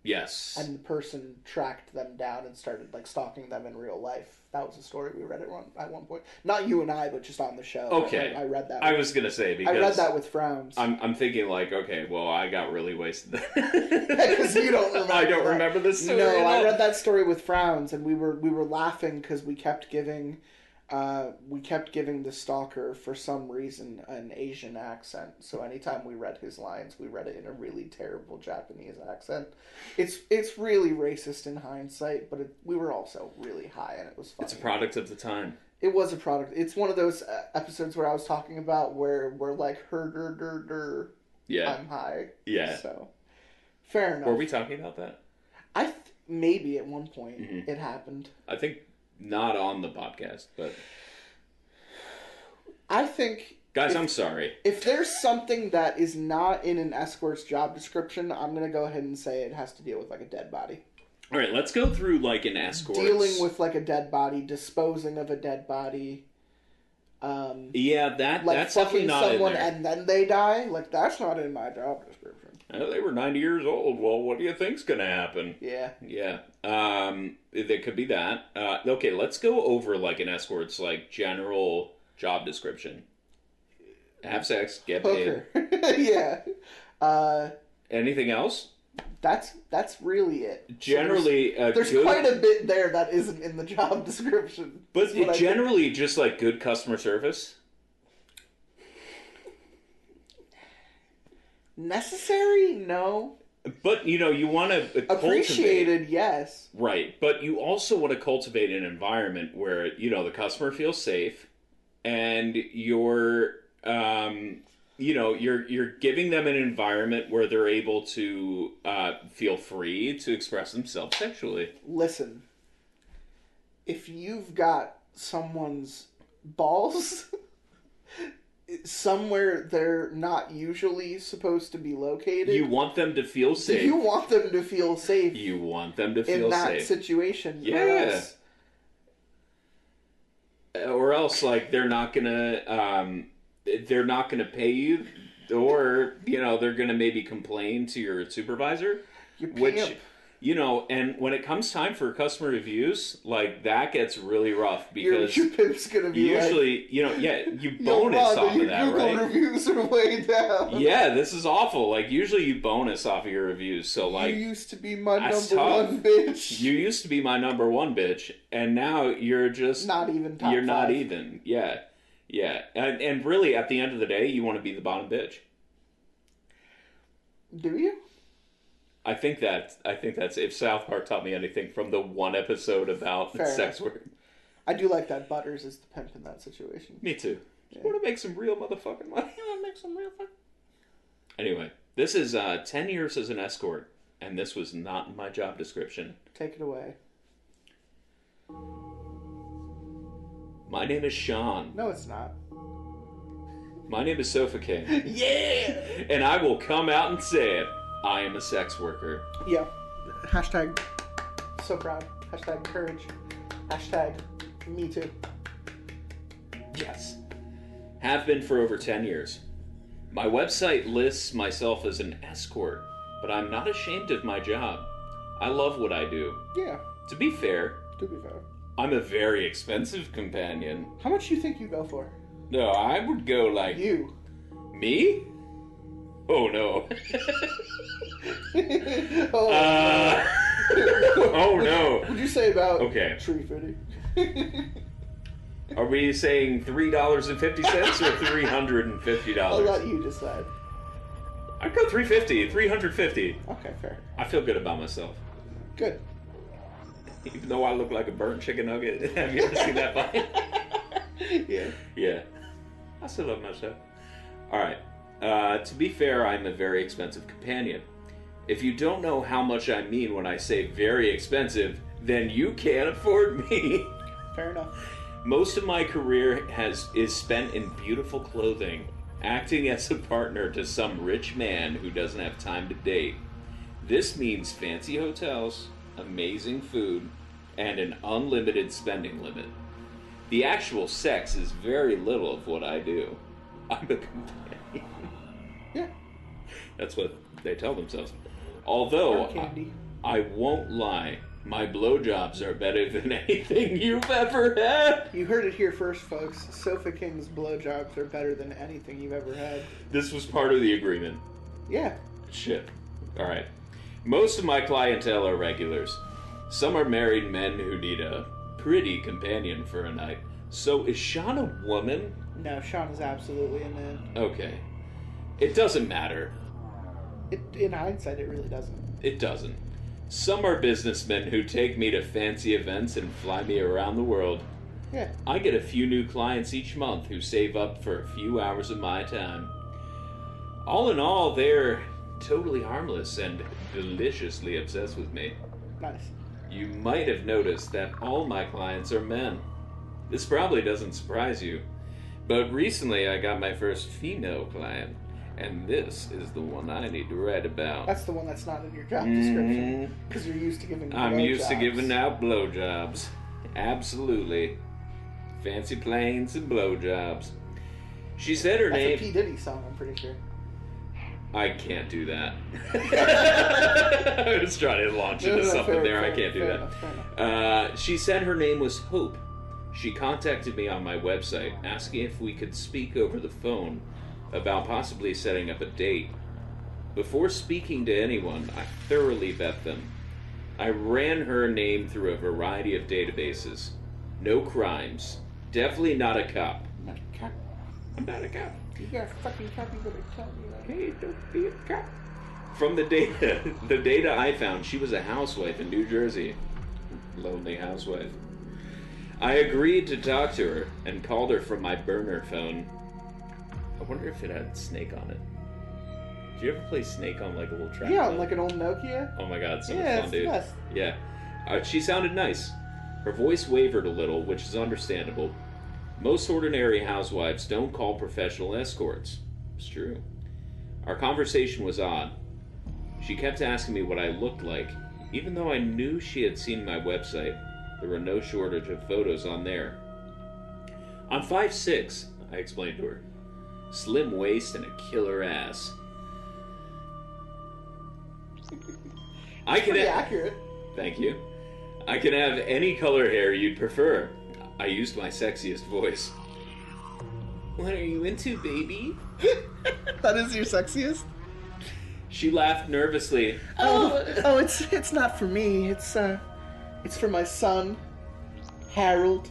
Yes. And the person tracked them down and started like stalking them in real life. That was a story we read at one point. Not you and I, but just on the show. Okay. I read that. I was gonna say because I read that with frowns. I'm thinking like, okay, well, I got really wasted. Because you don't remember. I don't remember this story. No, I read that story with frowns, and we were laughing because we kept giving the stalker for some reason an Asian accent. So anytime we read his lines, we read it in a really terrible Japanese accent. It's really racist in hindsight, but we were also really high and it was funny. It's a product of the time. It was a product. It's one of those episodes where I was talking about where we're like yeah. I'm high. Yeah. So fair enough. Were we talking about that? Maybe at one point it happened. I think not on the podcast, but I think... Guys, I'm sorry. If there's something that is not in an escort's job description, I'm going to go ahead and say it has to deal with like a dead body. All right, let's go through like an escort. Dealing with like a dead body, disposing of a dead body. Yeah, that's fucking not someone in there. and then they die. Like that's not in my job description. They were 90 years old. Well, what do you think's going to happen? Yeah. Yeah. There could be that. Okay, let's go over like an escort's like general job description. Have sex, get paid. Yeah. Anything else? That's really it. Generally, so there's quite a bit there that isn't in the job description. But generally, just like good customer service. Necessary? No. But you want to appreciated, yes. Right, but you also want to cultivate an environment where the customer feels safe, and you're giving them an environment where they're able to feel free to express themselves sexually. Listen, if you've got someone's balls somewhere they're not usually supposed to be located, you want them to feel safe. You want them to feel safe. You want them to feel in that safe. situation. Yeah. Or else, like, they're not gonna pay you or they're gonna maybe complain to your supervisor, which. And when it comes time for customer reviews, like, that gets really rough because your pimp's gonna be usually, you bonus off of that, Google right? reviews are way down. Yeah, this is awful. Like, usually you bonus off of your reviews, so, like... You used to be my that's number tough. one bitch. You used to be my number one bitch, and now you're just... Not even top You're not five. even. Yeah. Yeah. And really, at the end of the day, you want to be the bottom bitch. Do you? I think that's if South Park taught me anything from the one episode about Fair sex enough. work. I do like that Butters is the pimp in that situation. Me too. Yeah. Want to make some real motherfucking money? Anyway, this is 10 years as an escort, and this was not in my job description. Take it away. My name is Sean. No, it's not. My name is Sofa King. Yeah! And I will come out and say it. I am a sex worker. Yeah. Hashtag so proud. Hashtag courage. Hashtag me too. Yes. Have been for over 10 years. My website lists myself as an escort, but I'm not ashamed of my job. I love what I do. Yeah. To be fair, I'm a very expensive companion. How much do you think you go for? No, I would go like... You. Me? Oh, no. Oh, no. What'd you say about tree fitting? Are we saying $3.50 or $350? I'll let you decide. I'd go $350. $350. Okay, fair. I feel good about myself. Good. Even though I look like a burnt chicken nugget. Have you ever seen that fight? Yeah. Yeah. I still love myself. Alright. To be fair, I'm a very expensive companion. If you don't know how much I mean when I say very expensive, then you can't afford me. Fair enough. Most of my career is spent in beautiful clothing, acting as a partner to some rich man who doesn't have time to date. This means fancy hotels, amazing food, and an unlimited spending limit. The actual sex is very little of what I do. I'm a companion. Yeah. That's what they tell themselves. Although, I won't lie, my blowjobs are better than anything you've ever had. You heard it here first, folks. Sofa King's blowjobs are better than anything you've ever had. This was part of the agreement. Yeah. Shit. Alright. Most of my clientele are regulars. Some are married men who need a pretty companion for a night. So is Sean a woman? No, Sean is absolutely a man. Okay. It doesn't matter. In hindsight, it really doesn't. It doesn't. Some are businessmen who take me to fancy events and fly me around the world. Yeah. I get a few new clients each month who save up for a few hours of my time. All in all, they're totally harmless and deliciously obsessed with me. Nice. You might have noticed that all my clients are men. This probably doesn't surprise you, but recently I got my first female client, and this is the one I need to write about. That's the one that's not in your job description, because you're used to giving I'm used to blowjobs. giving out blowjobs. Absolutely. Fancy planes and blowjobs. She said her name... That's a P. Diddy song, I'm pretty sure. I can't do that. I was trying to launch into something there. I can't do that. She said her name was Hope. She contacted me on my website, asking if we could speak over the phone about possibly setting up a date. Before speaking to anyone, I thoroughly vet them. I ran her name through a variety of databases. No crimes. Definitely not a cop. Not a cop. I'm not a cop. You're a fucking cop, you better tell me that. Hey, don't be a cop. From the data I found, she was a housewife in New Jersey. Lonely housewife. I agreed to talk to her and called her from my burner phone. I wonder if it had Snake on it. Did you ever play Snake on like a little track? Yeah, on like an old Nokia. Oh my god, so much Yeah, fun, it's dude. the best. Yeah. She sounded nice. Her voice wavered a little, which is understandable. Most ordinary housewives don't call professional escorts. It's true. Our conversation was odd. She kept asking me what I looked like, even though I knew she had seen my website. There were no shortage of photos on there. I'm 5'6", I explained to her. Slim waist and a killer ass. Pretty accurate. Thank you. I can have any color hair you'd prefer. I used my sexiest voice. What are you into, baby? That is your sexiest? She laughed nervously. Oh, it's not for me. It's for my son, Harold.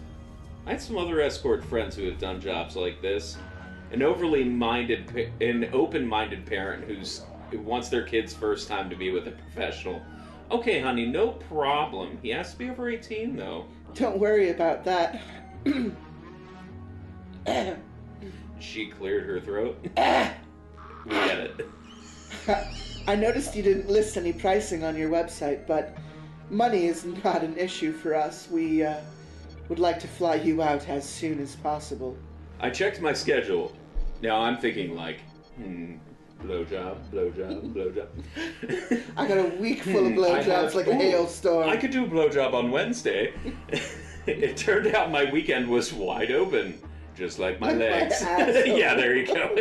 I had some other escort friends who have done jobs like this. An open-minded parent who wants their kid's first time to be with a professional. Okay, honey, no problem. He has to be over 18, though. Don't worry about that. She cleared her throat. We get it. I noticed you didn't list any pricing on your website, but money is not an issue for us. We would like to fly you out as soon as possible. I checked my schedule. Now I'm thinking like, blowjob. I got a week full of blowjobs like a hailstorm. I could do a blowjob on Wednesday. It turned out my weekend was wide open, just like my legs. Yeah, there you go.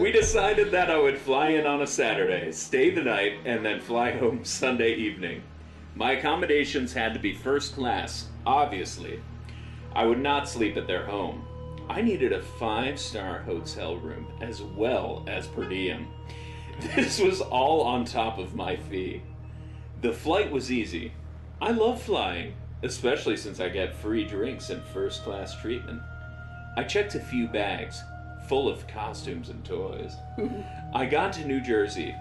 We decided that I would fly in on a Saturday, stay the night, and then fly home Sunday evening. My accommodations had to be first class, obviously. I would not sleep at their home. I needed a 5-star hotel room as well as per diem. This was all on top of my fee. The flight was easy. I love flying, especially since I get free drinks and first-class treatment. I checked a few bags, full of costumes and toys. I got to New Jersey,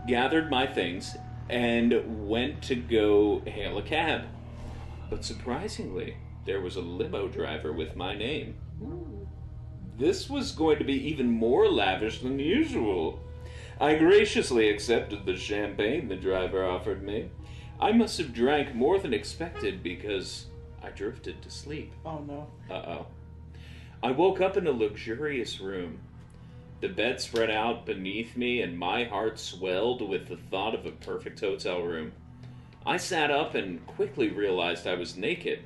gathered my things, and went to go hail a cab. But surprisingly, there was a limo driver with my name. This was going to be even more lavish than usual. I graciously accepted the champagne the driver offered me. I must have drank more than expected because I drifted to sleep. Oh no. Uh-oh. I woke up in a luxurious room. The bed spread out beneath me and my heart swelled with the thought of a perfect hotel room. I sat up and quickly realized I was naked.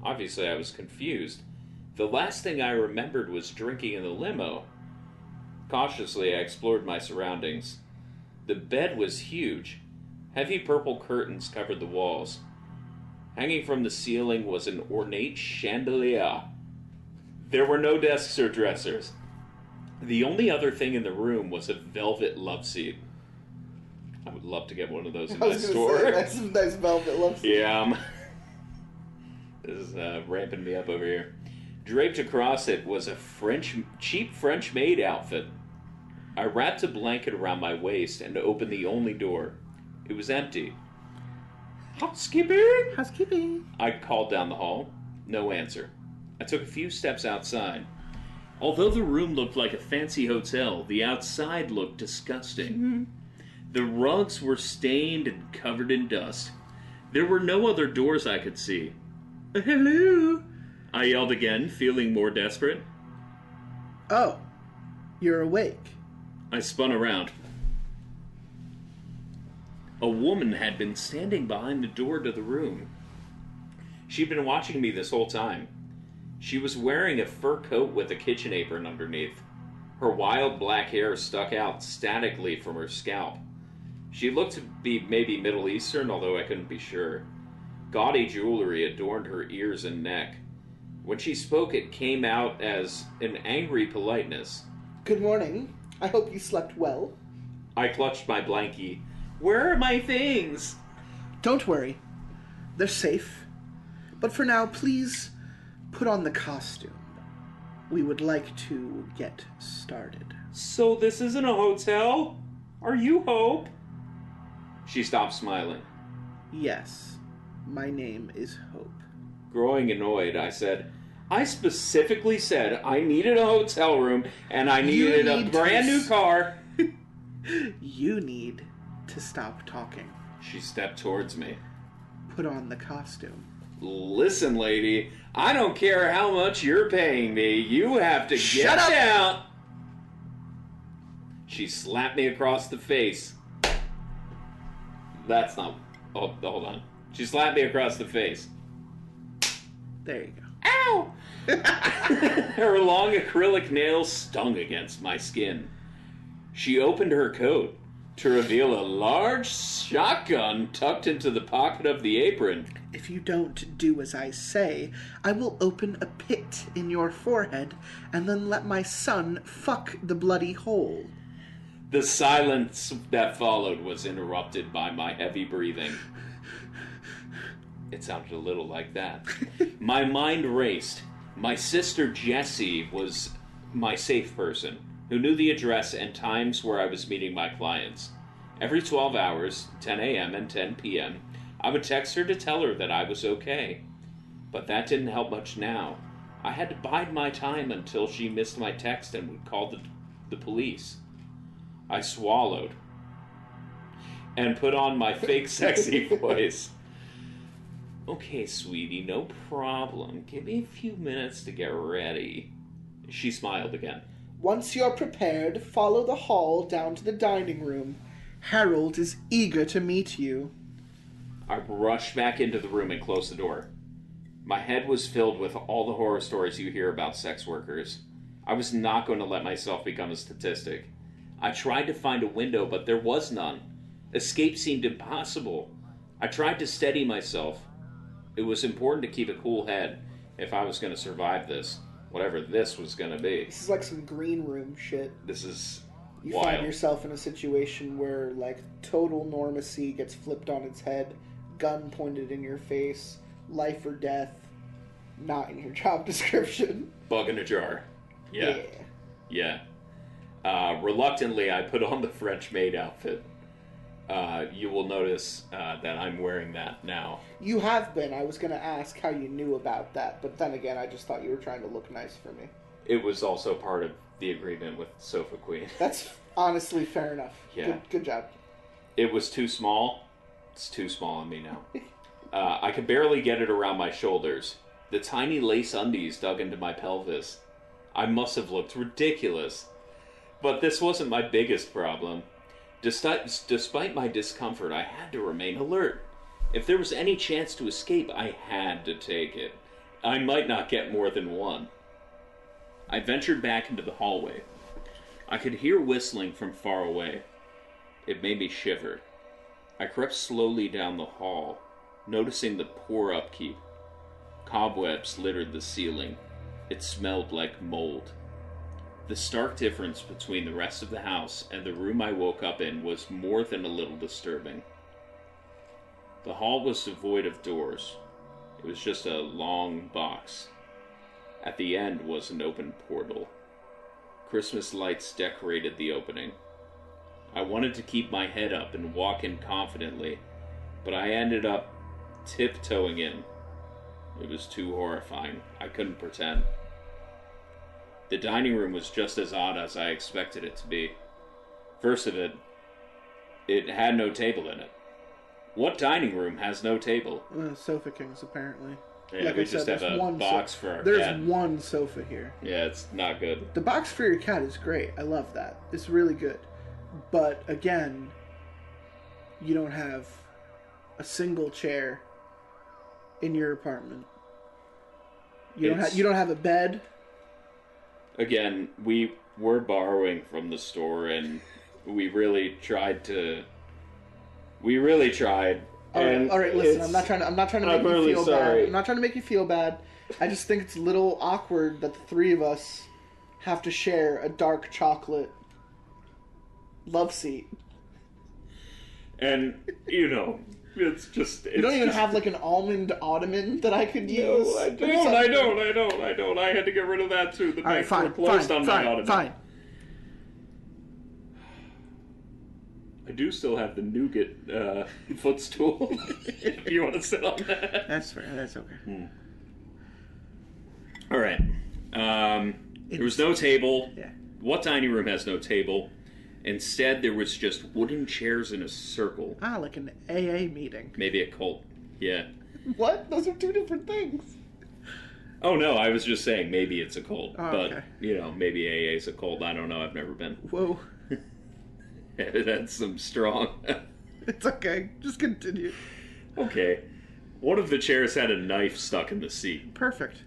Obviously, I was confused. The last thing I remembered was drinking in the limo. Cautiously, I explored my surroundings. The bed was huge. Heavy purple curtains covered the walls. Hanging from the ceiling was an ornate chandelier. There were no desks or dressers. The only other thing in the room was a velvet love seat. I would love to get one of those in my store. That's a nice velvet love seat. Yeah, this is ramping me up over here. Draped across it was a cheap French-made outfit. I wrapped a blanket around my waist and opened the only door. It was empty. Housekeeping? Housekeeping. I called down the hall. No answer. I took a few steps outside. Although the room looked like a fancy hotel, the outside looked disgusting. Mm-hmm. The rugs were stained and covered in dust. There were no other doors I could see. Hello? I yelled again, feeling more desperate. Oh, you're awake. I spun around. A woman had been standing behind the door to the room. She'd been watching me this whole time. She was wearing a fur coat with a kitchen apron underneath. Her wild black hair stuck out statically from her scalp. She looked to be maybe Middle Eastern, although I couldn't be sure. Gaudy jewelry adorned her ears and neck. When she spoke, it came out as an angry politeness. Good morning. I hope you slept well. I clutched my blankie. Where are my things? Don't worry. They're safe. But for now, please put on the costume. We would like to get started. So this isn't a hotel? Are you Hope? She stopped smiling. Yes. My name is Hope. Growing annoyed, I said, I specifically said I needed a hotel room and I needed a brand new car. You need to stop talking. She stepped towards me. Put on the costume. Listen, lady, I don't care how much you're paying me. You have to Shut get up! down. She slapped me across the face. That's not... Oh, hold on. She slapped me across the face. There you go. Ow! Her long acrylic nails stung against my skin. She opened her coat to reveal a large shotgun tucked into the pocket of the apron. If you don't do as I say, I will open a pit in your forehead and then let my son fuck the bloody hole. The silence that followed was interrupted by my heavy breathing. It sounded a little like that. My mind raced. My sister Jessie was my safe person, who knew the address and times where I was meeting my clients. Every 12 hours, 10 a.m. and 10 p.m., I would text her to tell her that I was okay. But that didn't help much now. I had to bide my time until she missed my text and would call the police. I swallowed and put on my fake sexy voice. Okay, sweetie, no problem. Give me a few minutes to get ready. She smiled again. Once you're prepared, follow the hall down to the dining room. Harold is eager to meet you. I rushed back into the room and closed the door. My head was filled with all the horror stories you hear about sex workers. I was not going to let myself become a statistic. I tried to find a window, but there was none. Escape seemed impossible. I tried to steady myself. It was important to keep a cool head if I was going to survive this, whatever this was going to be. This is like some green room shit. This is You wild. find yourself in a situation where, like, total normacy gets flipped on its head, gun pointed in your face, life or death, not in your job description. Bug in a jar. Yeah. Reluctantly, I put on the French maid outfit. You will notice that I'm wearing that now. You have been. I was going to ask how you knew about that, but then again, I just thought you were trying to look nice for me. It was also part of the agreement with Sofa Queen. That's honestly fair enough. Yeah. Good job. It was too small. It's too small on me now. I could barely get it around my shoulders. The tiny lace undies dug into my pelvis. I must have looked ridiculous. But this wasn't my biggest problem. Despite my discomfort, I had to remain alert. If there was any chance to escape, I had to take it. I might not get more than one. I ventured back into the hallway. I could hear whistling from far away. It made me shiver. I crept slowly down the hall, noticing the poor upkeep. Cobwebs littered the ceiling. It smelled like mold. The stark difference between the rest of the house and the room I woke up in was more than a little disturbing. The hall was devoid of doors. It was just a long box. At the end was an open portal. Christmas lights decorated the opening. I wanted to keep my head up and walk in confidently, but I ended up tiptoeing in. It was too horrifying. I couldn't pretend. The dining room was just as odd as I expected it to be. First of it had no table in it. What dining room has no table? Sofa Kings, apparently. Yeah, like we I just said, have a box for our There's cat. one sofa here. Yeah, it's not good. The box for your cat is great. I love that. It's really good. But again, you don't have a single chair in your apartment. You don't have a bed. Again, we were borrowing from the store, and we really tried. All right. Listen, I'm not trying to make you feel bad. I'm not trying to make you feel bad. I just think it's a little awkward that the three of us have to share a dark chocolate love seat. And it's just. You don't even have like an almond ottoman that I could use. No, I don't. I had to get rid of that too. The banks were closed on my ottoman. Fine. I do still have the nougat footstool. If you want to sit on that. That's fair. That's okay. All right. There was no table. Yeah. What dining room has no table? Instead, there was just wooden chairs in a circle. Ah, like an AA meeting. Maybe a cult. Yeah. What? Those are two different things. Oh, no, I was just saying maybe it's a cult. Oh, but, okay. Maybe AA is a cult. I don't know. I've never been. Whoa. That's some strong... It's okay. Just continue. Okay. One of the chairs had a knife stuck in the seat. Perfect.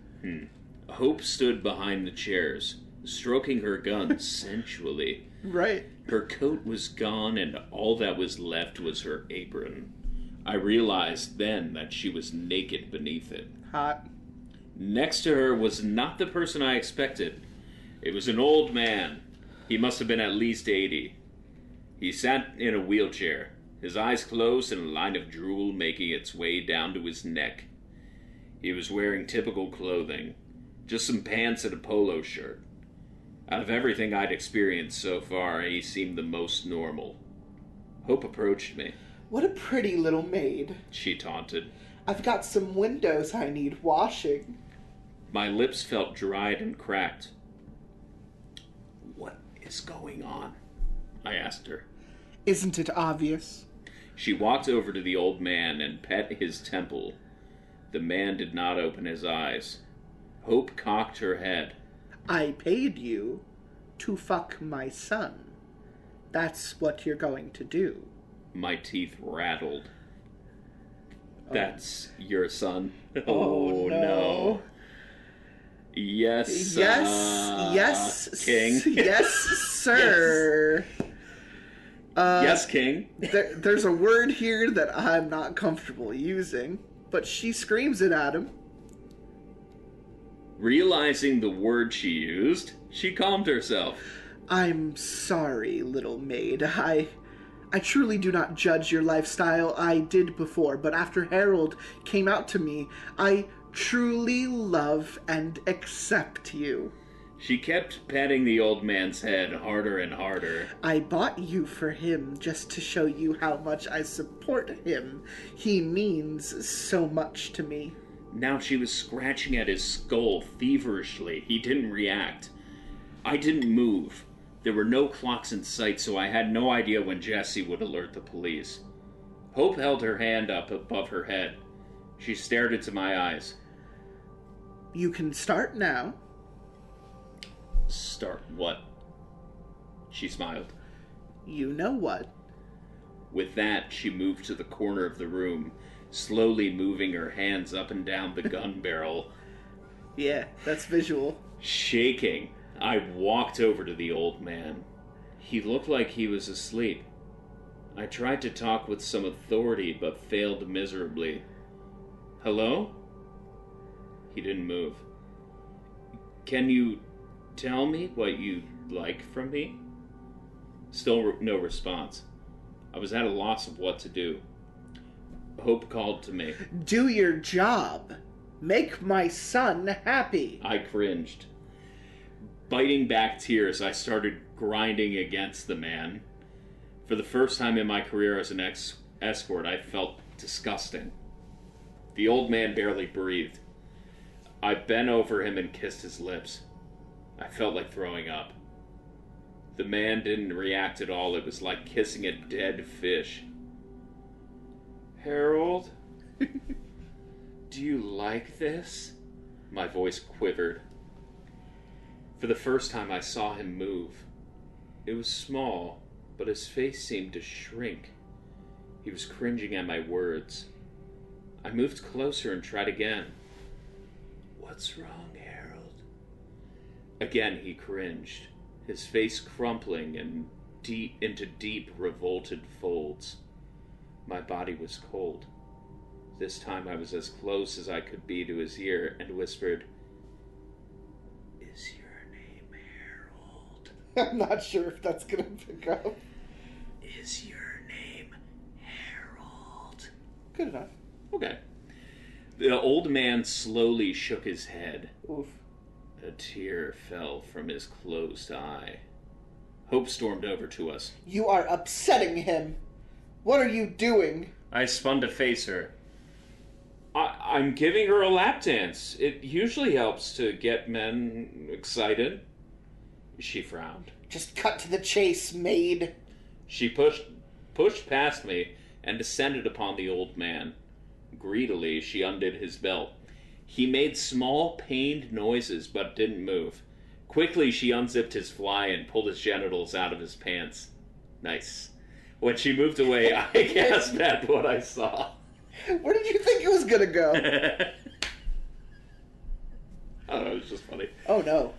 Hope stood behind the chairs, stroking her gun sensually. Right. Her coat was gone, and all that was left was her apron. I realized then that she was naked beneath it. Hot. Next to her was not the person I expected. It was an old man. He must have been at least 80. He sat in a wheelchair, his eyes closed and a line of drool making its way down to his neck. He was wearing typical clothing, just some pants and a polo shirt. Out of everything I'd experienced so far, he seemed the most normal. Hope approached me. What a pretty little maid. She taunted. I've got some windows I need washing. My lips felt dried and cracked. What is going on? I asked her. Isn't it obvious? She walked over to the old man and pet his temple. The man did not open his eyes. Hope cocked her head. I paid you to fuck my son. That's what you're going to do. My teeth rattled. That's your son? Oh, no. Yes. Yes, King. Yes, sir. Yes, King. There's a word here that I'm not comfortable using, but she screams it at him. Realizing the word she used, she calmed herself. I'm sorry, little maid. I truly do not judge your lifestyle. I did before, but after Harold came out to me, I truly love and accept you. She kept patting the old man's head harder and harder. I bought you for him just to show you how much I support him. He means so much to me. Now she was scratching at his skull feverishly. He didn't react. I didn't move. There were no clocks in sight, so I had no idea when Jessie would alert the police. Hope held her hand up above her head. She stared into my eyes. You can start now. Start what? She smiled. You know what. With that, she moved to the corner of the room, slowly moving her hands up and down the gun barrel. Yeah, that's visual. Shaking, I walked over to the old man. He looked like he was asleep. I tried to talk with some authority, but failed miserably. Hello? He didn't move. Can you tell me what you'd like from me? Still no response. I was at a loss of what to do. Hope called to me. Do your job. Make my son happy. I cringed. Biting back tears, I started grinding against the man. For the first time in my career as an escort, I felt disgusting. The old man barely breathed. I bent over him and kissed his lips. I felt like throwing up. The man didn't react at all. It was like kissing a dead fish. Harold? Do you like this? My voice quivered. For the first time I saw him move. It was small, but his face seemed to shrink. He was cringing at my words. I moved closer and tried again. What's wrong, Harold? Again he cringed, his face crumpling and into deep, revolted folds. My body was cold. This time I was as close as I could be to his ear and whispered, Is your name Harold? I'm not sure if that's gonna pick up. Is your name Harold? Good enough. Okay. The old man slowly shook his head. Oof. A tear fell from his closed eye. Hope stormed over to us. You are upsetting him. What are you doing? I spun to face her. I'm giving her a lap dance. It usually helps to get men excited. She frowned. Just cut to the chase, maid. She pushed past me and descended upon the old man. Greedily, she undid his belt. He made small, pained noises, but didn't move. Quickly, she unzipped his fly and pulled his genitals out of his pants. Nice. When she moved away, I gasped at what I saw. Where did you think it was gonna go? funny. Oh, no.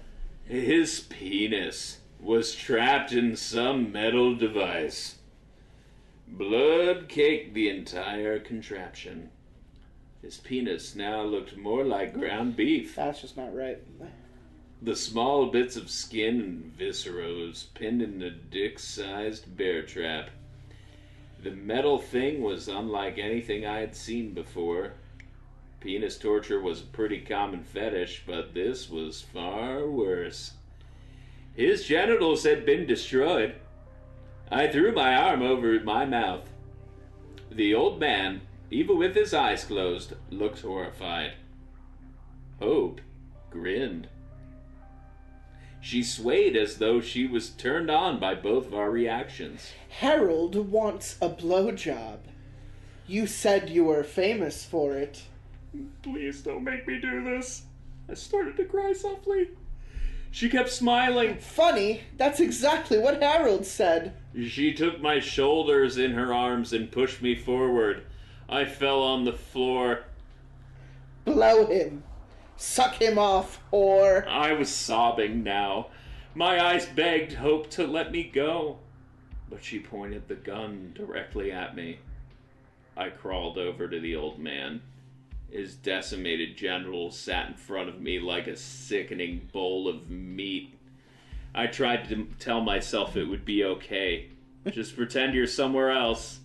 His penis was trapped in some metal device. Blood caked the entire contraption. His penis now looked more like ground beef. That's just not right. The small bits of skin and viscera was pinned in a dick-sized bear trap. The metal thing was unlike anything I had seen before. Penis torture was a pretty common fetish, but this was far worse. His genitals had been destroyed. I threw my arm over my mouth. The old man, even with his eyes closed, looked horrified. Hope grinned. She swayed as though she was turned on by both of our reactions. Harold wants a blowjob. You said you were famous for it. Please don't make me do this. I started to cry softly. She kept smiling. Funny, that's exactly what Harold said. She took my shoulders in her arms and pushed me forward. I fell on the floor. Blow him. Suck him off, whore. I was sobbing now. My eyes begged Hope to let me go, but she pointed the gun directly at me. I crawled over to the old man. His decimated genitals sat in front of me like a sickening bowl of meat. I tried to tell myself it would be okay. Just pretend you're somewhere else.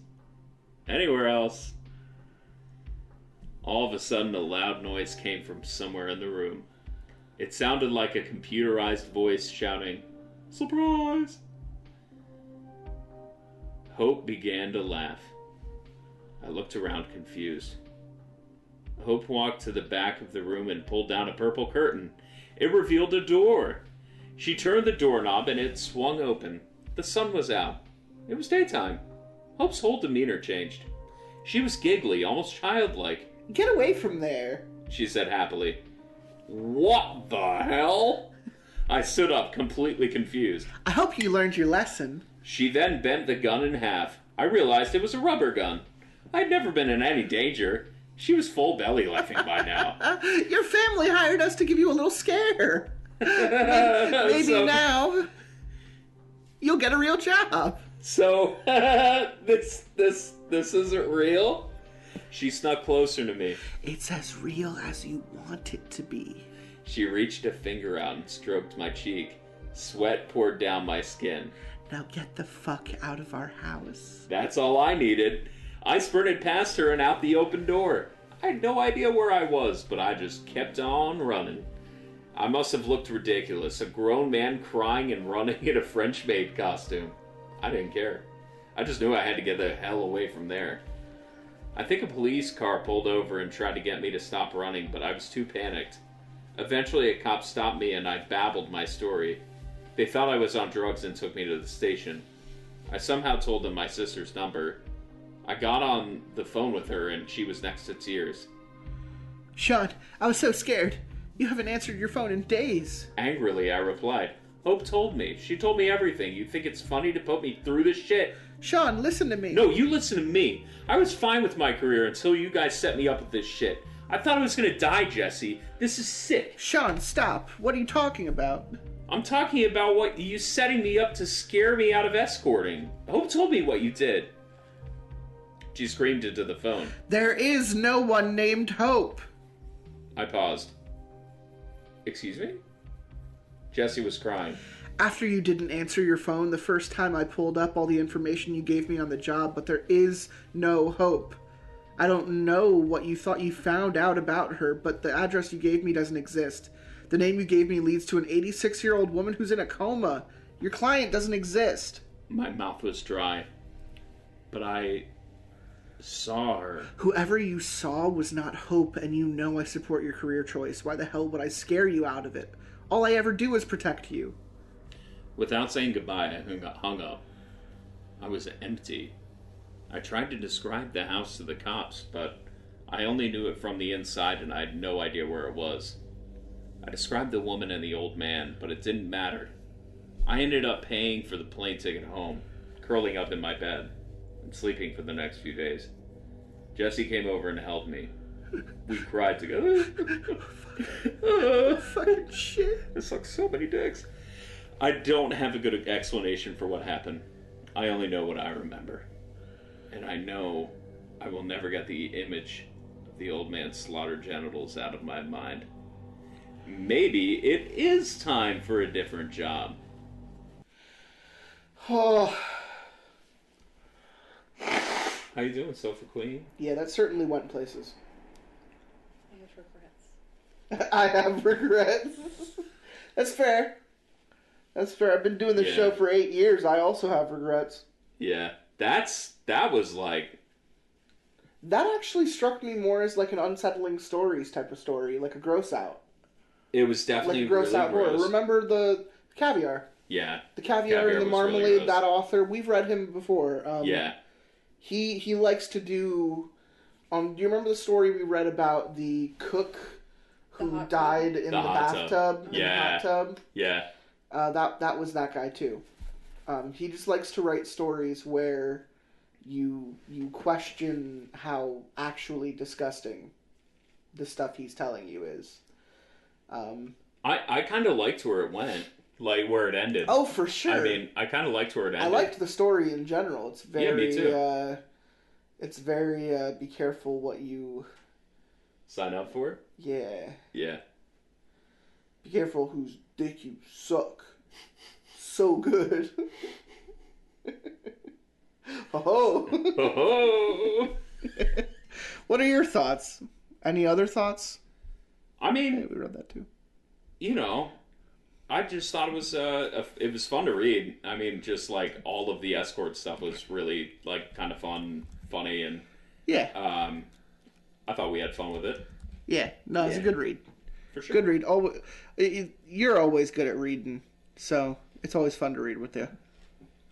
Anywhere else. All of a sudden, a loud noise came from somewhere in the room. It sounded like a computerized voice shouting, "Surprise!" Hope began to laugh. I looked around confused. Hope walked to the back of the room and pulled down a purple curtain. It revealed a door. She turned the doorknob and it swung open. The sun was out. It was daytime. Hope's whole demeanor changed. She was giggly, almost childlike. Get away from there, she said happily. What the hell? I stood up, completely confused. I hope you learned your lesson. She then bent the gun in half. I realized it was a rubber gun. I'd never been in any danger. She was full belly laughing by now. Your family hired us to give you a little scare. Maybe now you'll get a real job. So, this isn't real? She snuck closer to me. It's as real as you want it to be. She reached a finger out and stroked my cheek. Sweat poured down my skin. Now get the fuck out of our house. That's all I needed. I sprinted past her and out the open door. I had no idea where I was, but I just kept on running. I must have looked ridiculous, a grown man crying and running in a French maid costume. I didn't care. I just knew I had to get the hell away from there. I think a police car pulled over and tried to get me to stop running, but I was too panicked. Eventually a cop stopped me and I babbled my story. They thought I was on drugs and took me to the station. I somehow told them my sister's number. I got on the phone with her and she was next to tears. Sean, I was so scared. You haven't answered your phone in days. Angrily, I replied. Hope told me. She told me everything. You think it's funny to put me through this shit? Sean, listen to me. No, you listen to me. I was fine with my career until you guys set me up with this shit. I thought I was gonna die, Jesse. This is sick. Sean, stop. What are you talking about? I'm talking about what you setting me up to scare me out of escorting. Hope told me what you did. She screamed into the phone. There is no one named Hope. I paused. Excuse me? Jesse was crying. After you didn't answer your phone the first time, I pulled up all the information you gave me on the job, but there is no Hope. I don't know what you thought you found out about her, but the address you gave me doesn't exist. The name you gave me leads to an 86-year-old woman who's in a coma. Your client doesn't exist. My mouth was dry. But I saw her. Whoever you saw was not Hope, and you know I support your career choice. Why the hell would I scare you out of it? All I ever do is protect you. Without saying goodbye, I hung up. I was empty. I tried to describe the house to the cops, but I only knew it from the inside and I had no idea where it was. I described the woman and the old man, but it didn't matter. I ended up paying for the plane ticket home, curling up in my bed, and sleeping for the next few days. Jesse came over and held me. We cried together. Fucking shit. It sucks so many dicks. I don't have a good explanation for what happened. I only know what I remember. And I know I will never get the image of the old man's slaughtered genitals out of my mind. Maybe it is time for a different job. Oh. How you doing, Sofa Queen? Yeah, that certainly went places. I have regrets. I have regrets. That's fair. That's fair. I've been doing this show for 8 years. I also have regrets. Yeah, that was like... That actually struck me more as like an unsettling stories type of story, like a gross out. It was definitely like a gross really out horror. Remember the caviar? Yeah. The caviar and the marmalade, really that author. We've read him before. Yeah. He likes to do... do you remember the story we read about the cook who died in the bathtub? Yeah. In the hot tub? Yeah. That was that guy too. He just likes to write stories where you question how actually disgusting the stuff he's telling you is. I kind of liked where it went, like where it ended. Oh, for sure. I mean, I kind of liked where it ended. I liked the story in general. It's very, me too. It's very be careful what you sign up for. Yeah. Yeah. Be careful whose dick you suck. So good. Oh. Oh. What are your thoughts? Any other thoughts? I mean, yeah, we read that too. You know, I just thought it was fun to read. I mean, just like all of the Escort stuff was really like kind of fun, funny, and yeah. I thought we had fun with it. Yeah, no, it's a good read. For sure. Good read. You're always good at reading, so it's always fun to read with you.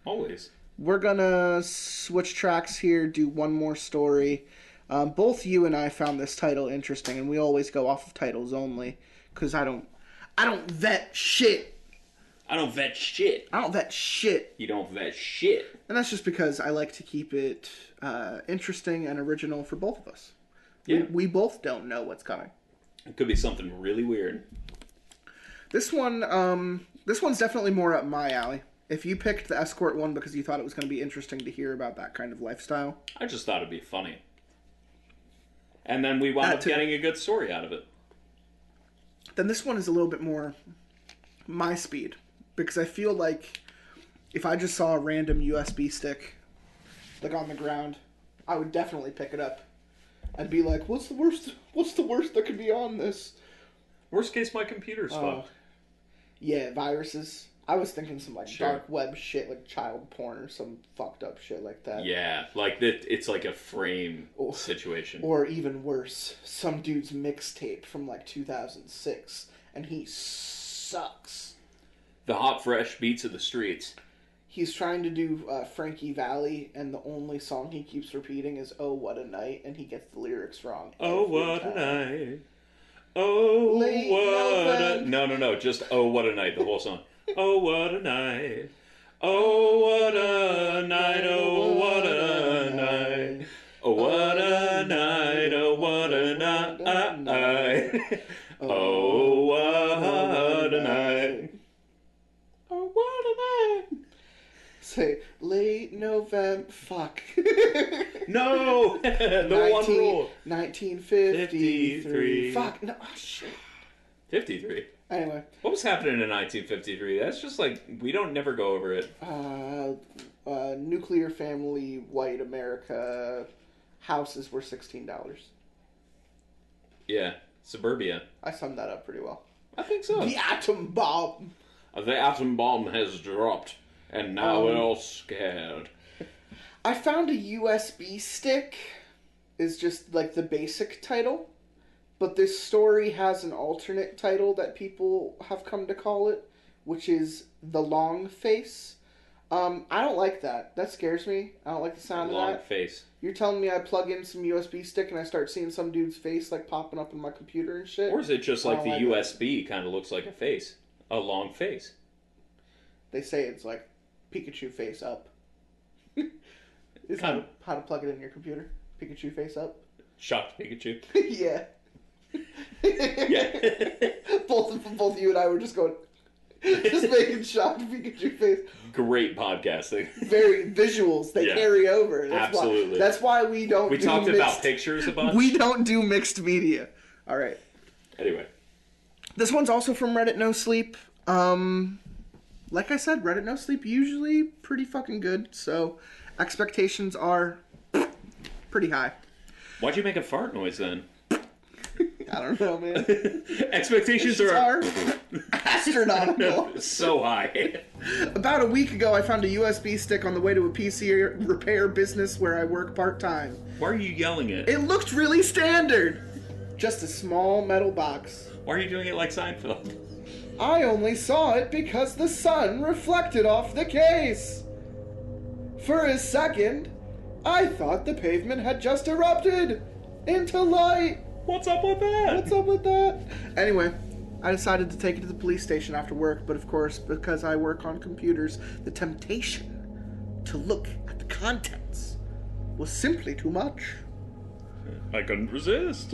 Always. We're gonna switch tracks here, do one more story. Both you and I found this title interesting, and we always go off of titles only, because I don't vet shit. I don't vet shit. I don't vet shit. You don't vet shit. And that's just because I like to keep it interesting and original for both of us. Yeah. We both don't know what's coming. It could be something really weird. This one's definitely more up my alley. If you picked the Escort one because you thought it was going to be interesting to hear about that kind of lifestyle. I just thought it'd be funny. And then we wound up getting a good story out of it. Then this one is a little bit more my speed. Because I feel like if I just saw a random USB stick like on the ground, I would definitely pick it up. I'd be like, what's the worst that could be on this? Worst case, my computer's fucked. Yeah, viruses. I was thinking some like dark web shit, like child porn or some fucked up shit like that. Yeah, like it's like a frame situation. Or even worse, some dude's mixtape from like 2006, and he sucks. The hot fresh beats of the streets. He's trying to do Frankie Valli, and the only song he keeps repeating is "Oh What a Night," and he gets the lyrics wrong. Oh what a night. Oh what a... No, just "Oh what a night," the whole song. Oh, what a night. Oh, what a night. Oh, what a night. Oh, what a night. Oh, what a night. Oh, what a night. Oh, what a night. Say, late November. Fuck. No! The one rule. 1953. Fuck. No, oh, shit. 53. Anyway. What was happening in 1953? That's just like, we don't never go over it. Nuclear family, white America, houses were $16. Yeah. Suburbia. I summed that up pretty well. I think so. The atom bomb! The atom bomb has dropped, and now we're all scared. I found a USB stick is just like the basic title. But this story has an alternate title that people have come to call it, which is The Long Face. I don't like that. That scares me. I don't like the sound of that. Long face. You're telling me I plug in some USB stick and I start seeing some dude's face like popping up in my computer and shit? Or is it just like the USB kind of looks like a face? A long face. They say it's like Pikachu face up. Is how to plug it in your computer? Pikachu face up? Shocked Pikachu. Yeah. Yeah. both you and I were just going, just making shocked Pikachu face. Great podcasting. Very visuals. They carry over. Absolutely. That's why we don't. We talked about pictures a bunch. We don't do mixed media. All right. Anyway, this one's also from Reddit No Sleep. Like I said, Reddit No Sleep usually pretty fucking good. So expectations are pretty high. Why'd you make a fart noise then? I don't know, man. Expectations are astronomical. So high. About a week ago, I found a USB stick on the way to a PC repair business where I work part-time. Why are you yelling it? It looked really standard. Just a small metal box. Why are you doing it like Seinfeld? I only saw it because the sun reflected off the case. For a second, I thought the pavement had just erupted into light. What's up with that? What's up with that? Anyway, I decided to take it to the police station after work, but of course, because I work on computers, the temptation to look at the contents was simply too much. I couldn't resist.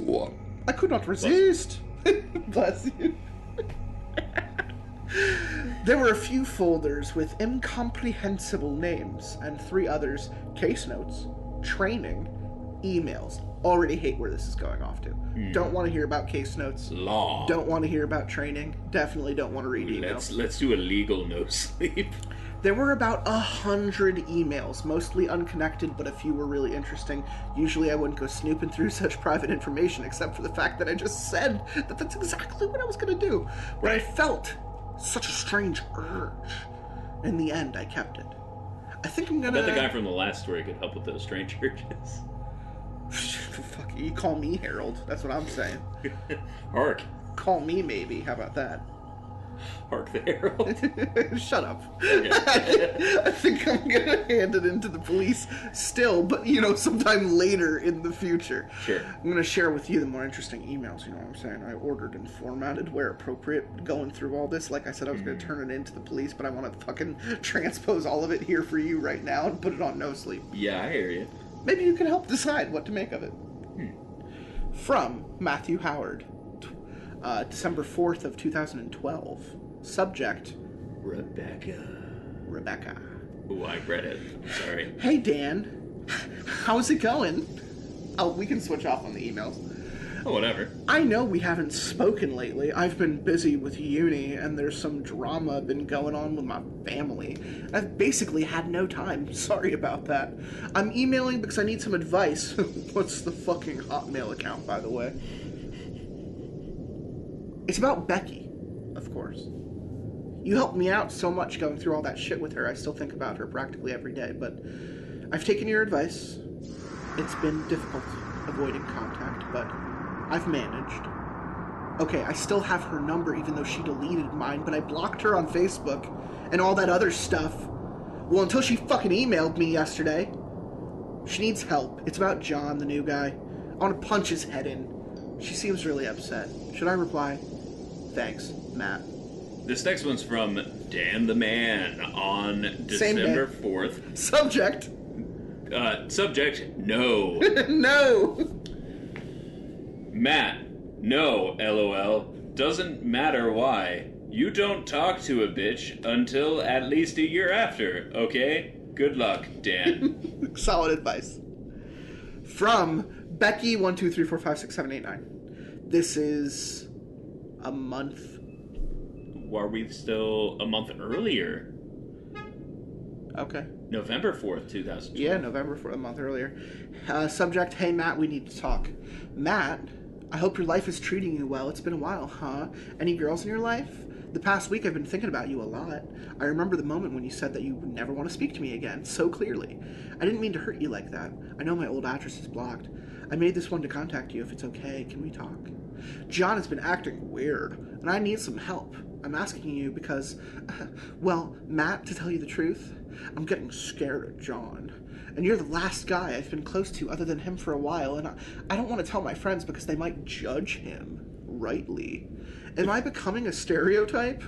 I could not resist. Bless you. There were a few folders with incomprehensible names and 3 others: case notes, training, emails. Already hate where this is going off to. Don't want to hear about case notes. Law. Don't want to hear about training. Definitely don't want to read emails. Let's do a legal no sleep. There were about 100 emails, mostly unconnected, but a few were really interesting. Usually I wouldn't go snooping through such private information, except for the fact that I just said that that's exactly what I was going to do. But I felt such a strange urge. In the end, I kept it. I think I'm going to... I bet the guy from the last story could help with those strange urges. Fuck you, call me Harold. That's what I'm saying. Hark. Call me maybe. How about that? Hark the Harold. Shut up. Okay. I think I'm gonna hand it into the police still, but sometime later in the future. Sure. I'm gonna share with you the more interesting emails, you know what I'm saying? I ordered and formatted where appropriate, going through all this. Like I said, I was gonna turn it into the police, but I want to fucking transpose all of it here for you right now and put it on No Sleep. Yeah, I hear you. Maybe you can help decide what to make of it. From Matthew Howard, December 4th of 2012. Subject: Rebecca. Ooh, I read it. Sorry. Hey Dan, how's it going? Oh, we can switch off on the emails. Oh, whatever. I know we haven't spoken lately. I've been busy with uni, and there's some drama been going on with my family. I've basically had no time. Sorry about that. I'm emailing because I need some advice. What's the fucking Hotmail account, by the way? It's about Becky, of course. You helped me out so much going through all that shit with her. I still think about her practically every day, but I've taken your advice. It's been difficult avoiding contact, but I've managed. Okay, I still have her number even though she deleted mine, but I blocked her on Facebook and all that other stuff. Well, until she fucking emailed me yesterday. She needs help. It's about John, the new guy. I want to punch his head in. She seems really upset. Should I reply? Thanks, Matt. This next one's from Dan the Man on December 4th. Subject. Subject, no. No. Matt, no, LOL. Doesn't matter why. You don't talk to a bitch until at least a year after, okay? Good luck, Dan. Solid advice. From Becky 123456789. This is a month. Are we still a month earlier? Okay. November 4th, 2012. Yeah, November 4th, a month earlier. Subject, hey Matt, we need to talk. Matt, I hope your life is treating you well. It's been a while, huh? Any girls in your life? The past week I've been thinking about you a lot. I remember the moment when you said that you would never want to speak to me again, so clearly. I didn't mean to hurt you like that. I know my old address is blocked. I made this one to contact you if it's okay. Can we talk? John has been acting weird, and I need some help. I'm asking you because, well, Matt, to tell you the truth, I'm getting scared of John. And you're the last guy I've been close to other than him for a while, and I don't want to tell my friends because they might judge him rightly. Am I becoming a stereotype?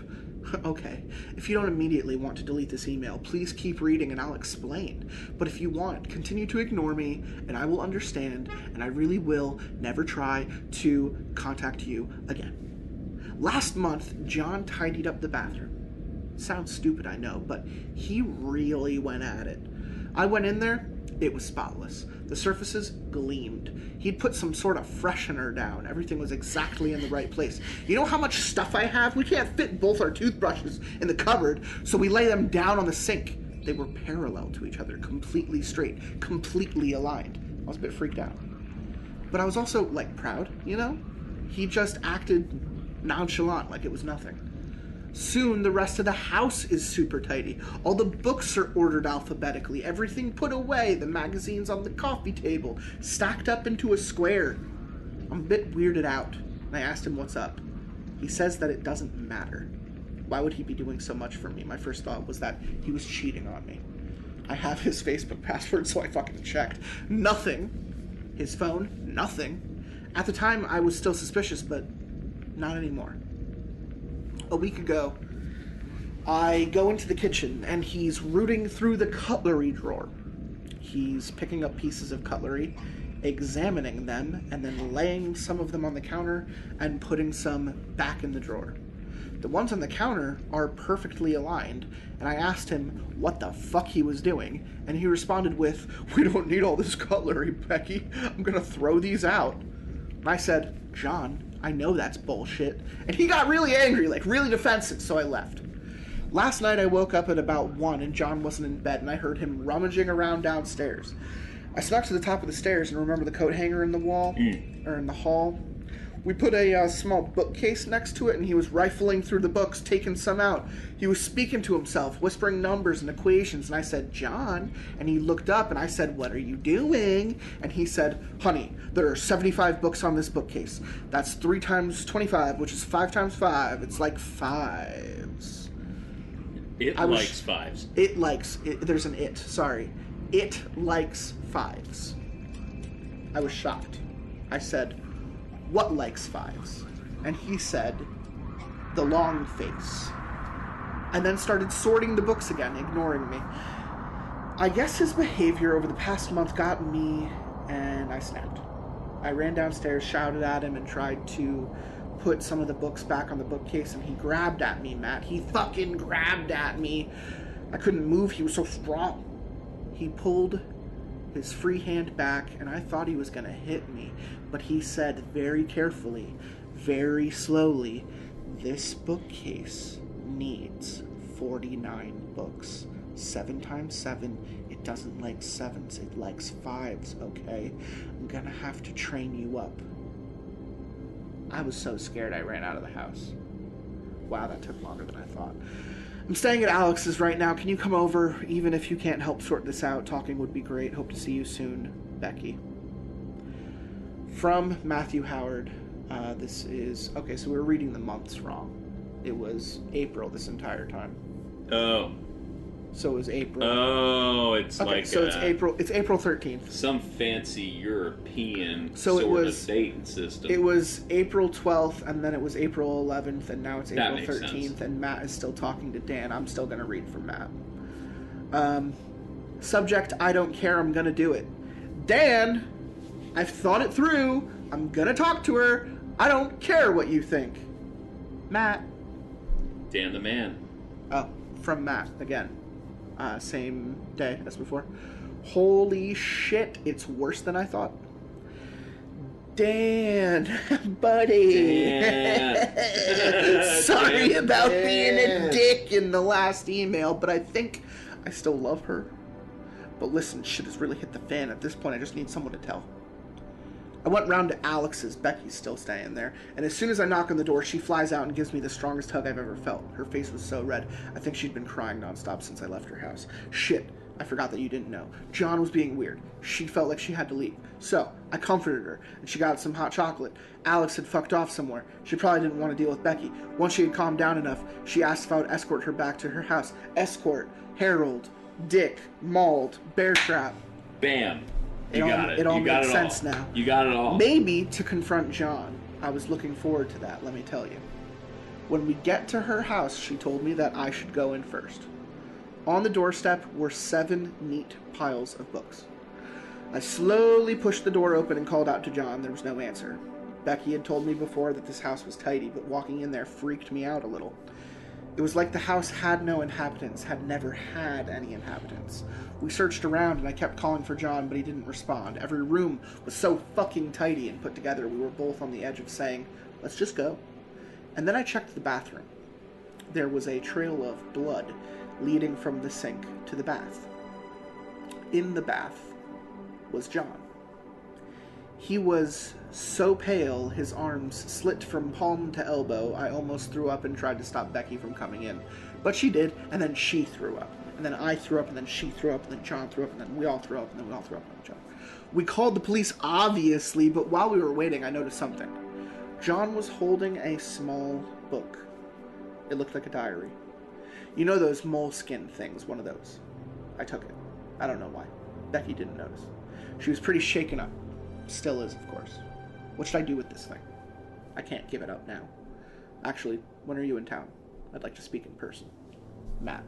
Okay, if you don't immediately want to delete this email, please keep reading and I'll explain. But if you want, continue to ignore me and I will understand, and I really will never try to contact you again. Last month, John tidied up the bathroom. Sounds stupid, I know, but he really went at it. I went in there, it was spotless. The surfaces gleamed. He'd put some sort of freshener down. Everything was exactly in the right place. You know how much stuff I have? We can't fit both our toothbrushes in the cupboard, so we lay them down on the sink. They were parallel to each other, completely straight, completely aligned. I was a bit freaked out. But I was also, like, proud, you know? He just acted nonchalant, like it was nothing. Soon, the rest of the house is super tidy. All the books are ordered alphabetically, everything put away, the magazines on the coffee table, stacked up into a square. I'm a bit weirded out, and I asked him what's up. He says that it doesn't matter. Why would he be doing so much for me? My first thought was that he was cheating on me. I have his Facebook password, so I fucking checked. Nothing. His phone, nothing. At the time, I was still suspicious, but not anymore. A week ago, I go into the kitchen and he's rooting through the cutlery drawer. He's picking up pieces of cutlery, examining them, and then laying some of them on the counter and putting some back in the drawer. The ones on the counter are perfectly aligned, and I asked him what the fuck he was doing, and he responded with, "We don't need all this cutlery, Becky. I'm gonna throw these out." And I said, "John, I know that's bullshit." And he got really angry, like really defensive, so I left. Last night I woke up at about 1 and John wasn't in bed, and I heard him rummaging around downstairs. I snuck to the top of the stairs and remember the coat hanger in the wall, or in the hall. We put a small bookcase next to it, and he was rifling through the books, taking some out. He was speaking to himself, whispering numbers and equations, and I said, "John," and he looked up, and I said, "What are you doing?" And he said, "Honey, there are 75 books on this bookcase. That's 3 times 25, which is 5 times 5. It's like fives." It likes fives. It likes, there's an it, sorry. It likes fives. I was shocked. I said, "What likes fives?" And he said, "The long face." And then started sorting the books again, ignoring me. I guess his behavior over the past month got me, and I snapped. I ran downstairs, shouted at him, and tried to put some of the books back on the bookcase, and he grabbed at me, Matt. He fucking grabbed at me. I couldn't move, he was so strong. He pulled his free hand back, and I thought he was going to hit me. But he said very carefully, very slowly, "This bookcase needs 49 books. 7 times 7, it doesn't like 7s, it likes 5s, okay? I'm going to have to train you up." I was so scared I ran out of the house. Wow, that took longer than I thought. I'm staying at Alex's right now. Can you come over? Even if you can't help sort this out, talking would be great. Hope to see you soon, Becky. From Matthew Howard. This is... Okay, so we're reading the months wrong. It was April this entire time. Oh. So it was April. Oh, it's okay, like so it's April 13th. Some fancy European sort of dating system. It was April 12th, and then it was April 11th, and now it's April makes 13th, sense. And Matt is still talking to Dan. I'm still going to read from Matt. Subject, "I don't care, I'm going to do it." Dan, I've thought it through. I'm going to talk to her. I don't care what you think. Matt. Dan the man. Oh, from Matt, again. Same day as before. Holy shit, it's worse than I thought. Dan, buddy. Dan. Sorry about being a dick in the last email, but I think I still love her. But listen, shit has really hit the fan. At this point, I just need someone to tell. I went round to Alex's. Becky's still staying there. And as soon as I knock on the door, she flies out and gives me the strongest hug I've ever felt. Her face was so red. I think she'd been crying nonstop since I left her house. Shit, I forgot that you didn't know. John was being weird. She felt like she had to leave. So, I comforted her, and she got some hot chocolate. Alex had fucked off somewhere. She probably didn't want to deal with Becky. Once she had calmed down enough, she asked if I would escort her back to her house. Escort, Harold, Dick, Mauled, Bear Trap. Bam. You got it. It all You got makes it sense all. now. You got it all. Maybe to confront John. I was looking forward to that, let me tell you. When we get to her house, she told me that I should go in first. On the doorstep were 7 neat piles of books. I slowly pushed the door open and called out to John. There was no answer. Becky had told me before that this house was tidy, but walking in there freaked me out a little. It was like the house had no inhabitants, had never had any inhabitants. We searched around and I kept calling for John, but he didn't respond. Every room was so fucking tidy and put together, we were both on the edge of saying, let's just go. And then I checked the bathroom. There was a trail of blood leading from the sink to the bath. In the bath was John. He was so pale, his arms slit from palm to elbow, I almost threw up and tried to stop Becky from coming in. But she did, and then she threw up. And then I threw up, and then she threw up, and then John threw up, and then we all threw up, and then we all threw up, and then John. We called the police, obviously, but while we were waiting, I noticed something. John was holding a small book. It looked like a diary. You know those moleskin things, one of those. I took it. I don't know why. Becky didn't notice. She was pretty shaken up. Still is, of course. What should I do with this thing? I can't give it up now. Actually, when are you in town? I'd like to speak in person. Matt.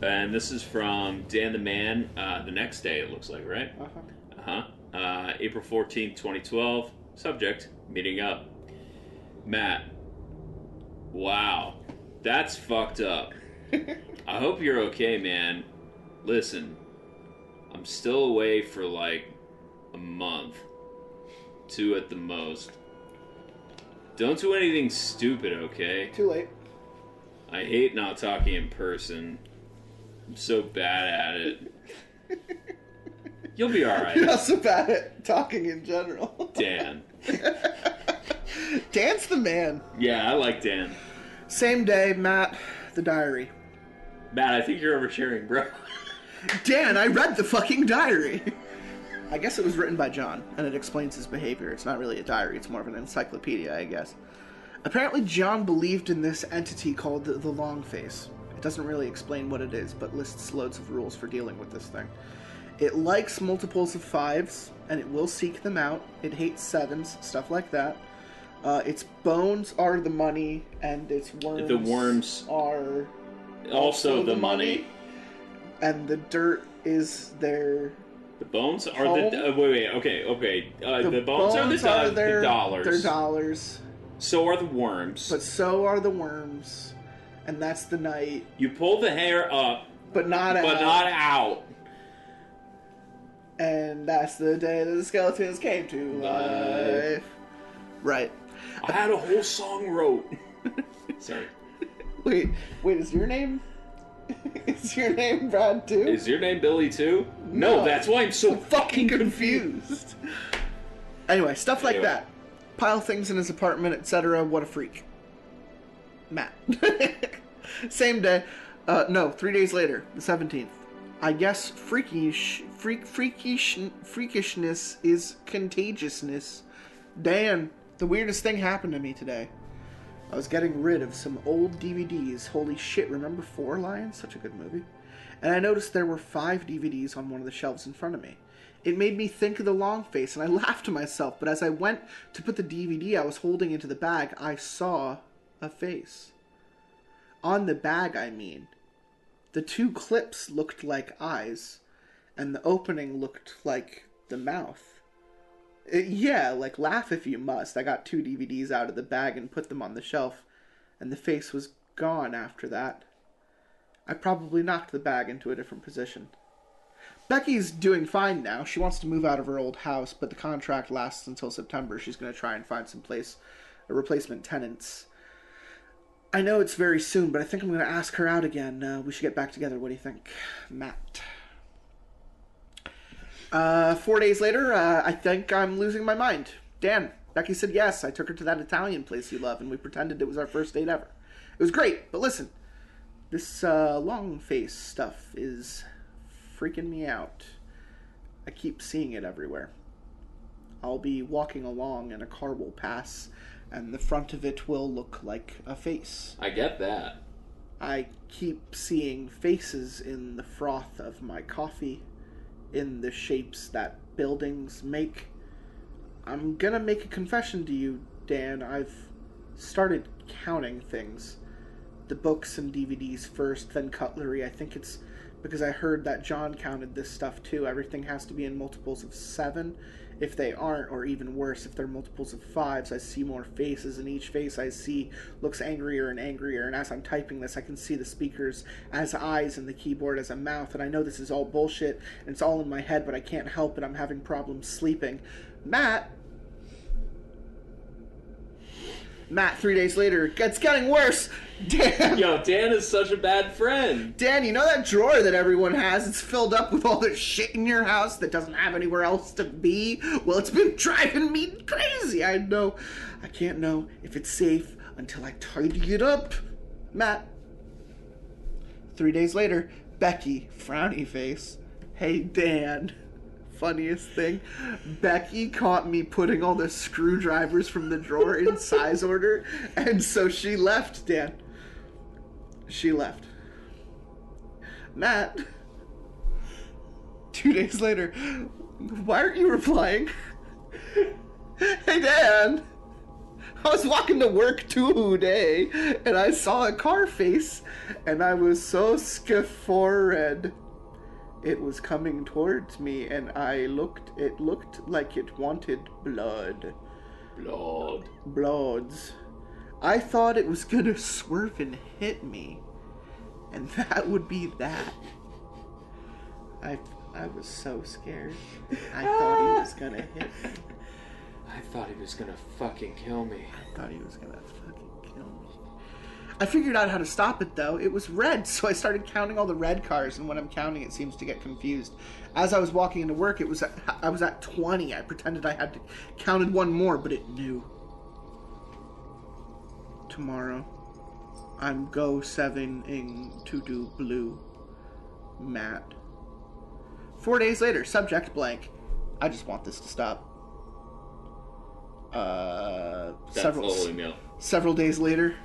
And this is from Dan the Man, the next day, it looks like, right? April 14th, 2012. Subject, meeting up. Matt. Wow. That's fucked up. I hope you're okay, man. Listen, I'm still away for like a month. 2 at the most. Don't do anything stupid, okay? Too late. I hate not talking in person. I'm so bad at it. You'll be alright. You're not so bad at talking in general. Dan. Dan's the man. Yeah, I like Dan. Same day, Matt, the diary. Matt, I think you're oversharing, bro. Dan, I read the fucking diary. I guess it was written by John, and it explains his behavior. It's not really a diary, it's more of an encyclopedia, I guess. Apparently, John believed in this entity called the Long Face. It doesn't really explain what it is, but lists loads of rules for dealing with this thing. It likes multiples of 5s, and it will seek them out. It hates 7s, stuff like that. Its bones are the money, and its worms are also the money. And the dirt is their... The bones are the... okay. The bones are the dollars. They're dollars. So are the worms. But so are the worms. And that's the night. You pull the hair up. But not out. And that's the day that the skeletons came to life. Right. I had a whole song wrote. Sorry. Wait, is your name... Is your name Brad too? Is your name Billy too? No, that's why I'm so fucking confused. Anyway, stuff like that. Pile things in his apartment, etc. What a freak. Matt. Same day. 3 days later, the 17th. I guess freakishness is contagiousness. Dan, the weirdest thing happened to me today. I was getting rid of some old DVDs. Holy shit, remember 4 Lions? Such a good movie. And I noticed there were 5 DVDs on one of the shelves in front of me. It made me think of the Long Face, and I laughed to myself, but as I went to put the DVD I was holding into the bag, I saw a face. On the bag, I mean. The 2 clips looked like eyes, and the opening looked like the mouth. Yeah, like laugh if you must. I got 2 DVDs out of the bag and put them on the shelf, and the face was gone after that. I probably knocked the bag into a different position. Becky's doing fine now. She wants to move out of her old house, but the contract lasts until September. She's going to try and find some place, a replacement tenants. I know it's very soon, but I think I'm going to ask her out again. We should get back together. What do you think, Matt? 4 days later, I think I'm losing my mind. Dan, Becky said yes. I took her to that Italian place you love, and we pretended it was our first date ever. It was great, but listen. This long face stuff is freaking me out. I keep seeing it everywhere. I'll be walking along, and a car will pass, and the front of it will look like a face. I get that. I keep seeing faces in the froth of my coffee, in the shapes that buildings make. I'm gonna make a confession to you, Dan. I've started counting things. The books and DVDs first, then cutlery. I think it's because I heard that John counted this stuff too. Everything has to be in multiples of 7. If they aren't, or even worse, if they're multiples of 5s, I see more faces, and each face I see looks angrier and angrier, and as I'm typing this, I can see the speakers as eyes and the keyboard as a mouth, and I know this is all bullshit, and it's all in my head, but I can't help it. I'm having problems sleeping. Matt, 3 days later, it's getting worse. Dan. Yo, Dan is such a bad friend. Dan, you know that drawer that everyone has? It's filled up with all the shit in your house that doesn't have anywhere else to be? Well, it's been driving me crazy. I can't know if it's safe until I tidy it up. Matt. 3 days later, Becky, frowny face. Hey, Dan. Funniest thing, Becky caught me putting all the screwdrivers from the drawer in size order, and so she left, Dan. She left. Matt, 2 days later, why aren't you replying? Hey, Dan, I was walking to work today, and I saw a car face, and I was so scared. It was coming towards me, and it looked like it wanted blood. Bloods. I thought it was gonna swerve and hit me, and that would be that. I was so scared. I thought he was gonna hit me. I thought he was gonna fucking kill me. I figured out how to stop it, though. It was red, so I started counting all the red cars, and when I'm counting, it seems to get confused. As I was walking into work, I was at 20. I pretended I had counted one more, but it knew. Tomorrow, I'm go 7ing to do blue. Matt. 4 days later, subject blank. I just want this to stop. Several days later.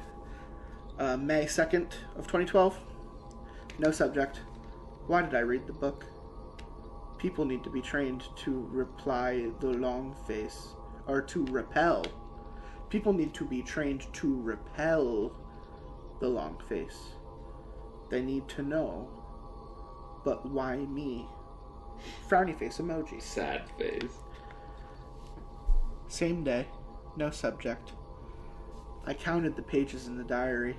May 2nd of 2012. No subject. Why did I read the book? People need to be trained to reply the long face. Or to repel. People need to be trained to repel the long face. They need to know. But why me? Frowny face emoji. Sad face. Same day. No subject. I counted the pages in the diary.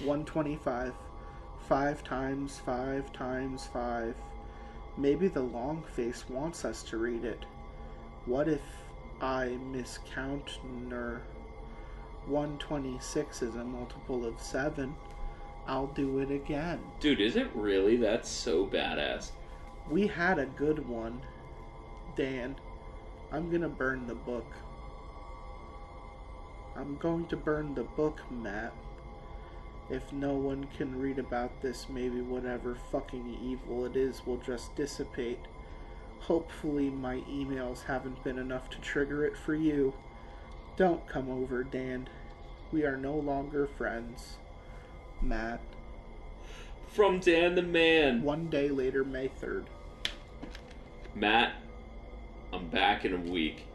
125. 5 times 5 times 5. Maybe the long face wants us to read it. What if I miscount ner? 126 is a multiple of 7. I'll do it again. Dude, is it really? That's so badass. We had a good one. Dan, I'm gonna burn the book. I'm going to burn the book, Matt. If no one can read about this, maybe whatever fucking evil it is will just dissipate. Hopefully my emails haven't been enough to trigger it for you. Don't come over, Dan. We are no longer friends. Matt. From Dan the Man. 1 day later, May 3rd. Matt, I'm back in a week.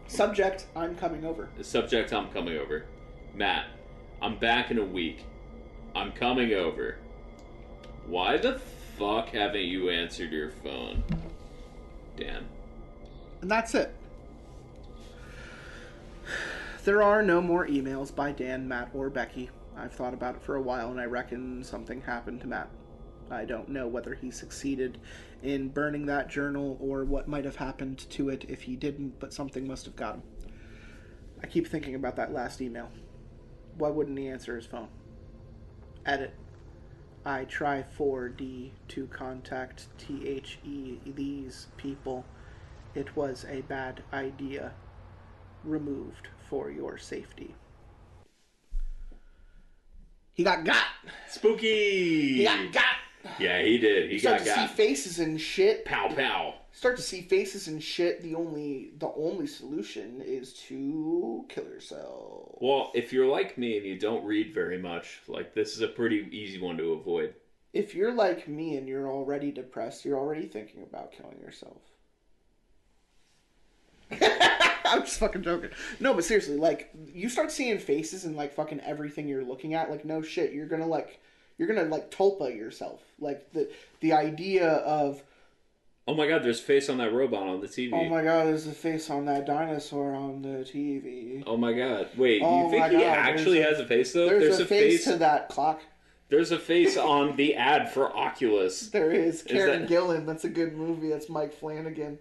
Subject, I'm coming over. Subject, I'm coming over. Matt, I'm back in a week. I'm coming over. Why the fuck haven't you answered your phone? Dan. And that's it. There are no more emails by Dan, Matt, or Becky. I've thought about it for a while, and I reckon something happened to Matt. I don't know whether he succeeded in burning that journal or what might have happened to it if he didn't, but something must have got him. I keep thinking about that last email. Why wouldn't he answer his phone? Edit. I try 4D to contact these people. It was a bad idea. Removed for your safety. He got. Spooky! He got. Yeah, he did. He Start got to see faces and shit. Pow pow. Start to see faces and shit. The only solution is to kill yourself. Well, if you're like me and you don't read very much, like, this is a pretty easy one to avoid. If you're like me and you're already depressed, you're already thinking about killing yourself. I'm just fucking joking. No, but seriously, like, you start seeing faces in, like, fucking everything you're looking at. Like, no shit, you're gonna tulpa yourself. Like, the idea of... Oh my god, there's a face on that robot on the TV. Oh my god, there's a face on that dinosaur on the TV. Oh my god. Wait, Oh you think my he God, actually has a face, though? There's a face to that clock. There's a face on the ad for Oculus. There is. Karen that... Gillan. That's a good movie. That's Mike Flanagan.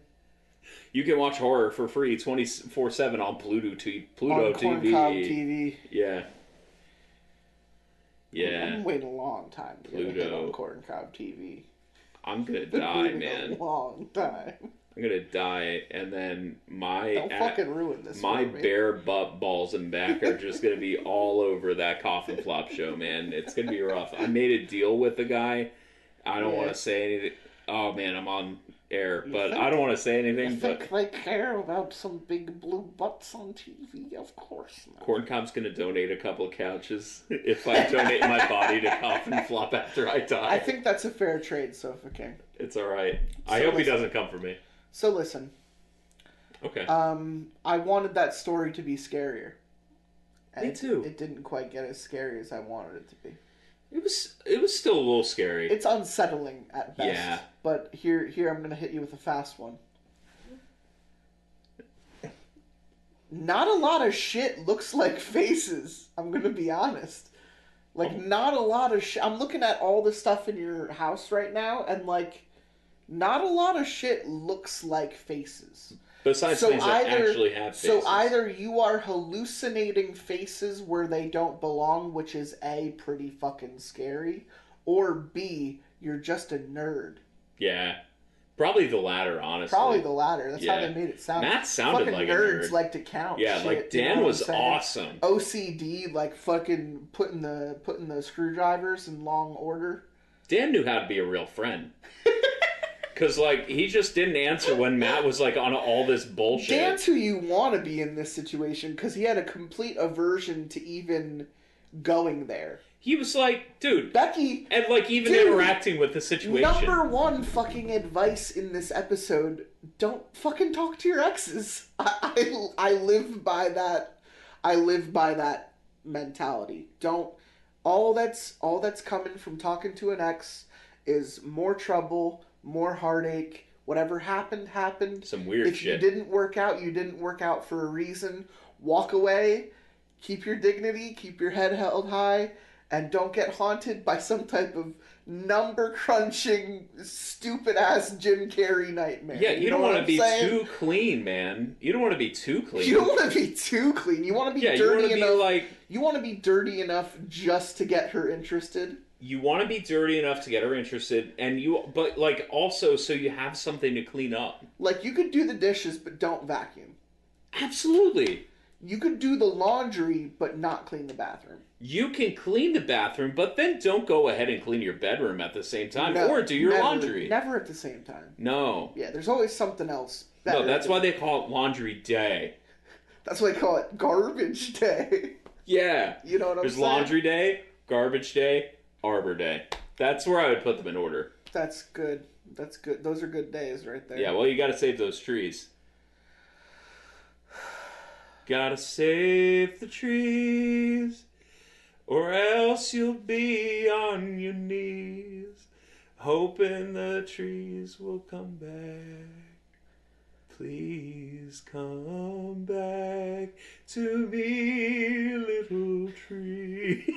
You can watch horror for free 24/7 on Pluto TV. On Corncob TV. Yeah. Yeah. I'm waiting a long time to get a hit on Corncob TV. I'm gonna die, man. A long time. I'm gonna die, and then Don't fucking ruin this. My bare butt, balls, and back are just gonna be all over that coffin flop show, man. It's gonna be rough. I made a deal with the guy. I don't want to say anything. Oh man, I'm on air, but I don't want to say anything. You think they care about some big blue butts on TV? Of course not. Corncob's gonna donate a couple of couches if I donate my body to coffin flop after I die. I think that's a fair trade, Sofa King. It's all right. I hope he doesn't come for me. So listen. Okay. I wanted that story to be scarier. And me too. It didn't quite get as scary as I wanted it to be. It was still a little scary. It's unsettling at best. Yeah. But here I'm gonna hit you with a fast one. Not a lot of shit looks like faces. I'm gonna be honest. Like, not a lot of shit. I'm looking at all the stuff in your house right now, and like, not a lot of shit looks like faces. Besides things that actually have faces. So either you are hallucinating faces where they don't belong, which is A, pretty fucking scary, or B, you're just a nerd. Yeah. Probably the latter, honestly. Probably the latter. That's how they made it sound. Matt sounded fucking like nerds a nerd. like to count. Yeah, shit, like Dan was awesome. OCD, like fucking putting the screwdrivers in long order. Dan knew how to be a real friend. Because, like, he just didn't answer when Matt was, like, on all this bullshit. Dan's who you want to be in this situation, because he had a complete aversion to even going there. He was like, dude. Becky. And, like, even interacting with the situation. Number one fucking advice in this episode, don't fucking talk to your exes. I live by that. I live by that mentality. Don't. All that's coming from talking to an ex is more trouble, more heartache. Whatever happened, happened. Some weird shit. If you didn't work out, you didn't work out for a reason. Walk away. Keep your dignity. Keep your head held high. And don't get haunted by some type of number-crunching, stupid-ass Jim Carrey nightmare. Yeah, you don't want to be too clean, man. You don't want to be too clean. You don't want to be too clean. You want to be dirty enough. You want to be dirty enough just to get her interested. You want to be dirty enough to get her interested, but like also so you have something to clean up. Like, you could do the dishes, but don't vacuum. Absolutely. You could do the laundry, but not clean the bathroom. You can clean the bathroom, but then don't go ahead and clean your bedroom at the same time, or do your laundry. Never at the same time. No. Yeah, there's always something else. No, that's why they call it laundry day. That's why they call it garbage day. Yeah. You know what I'm saying? There's laundry day, garbage day, Arbor Day. That's where I would put them in order. That's good. That's good. Those are good days right there. Yeah, well, you gotta save those trees. Gotta save the trees, or else you'll be on your knees, hoping the trees will come back. Please come back to me, little tree.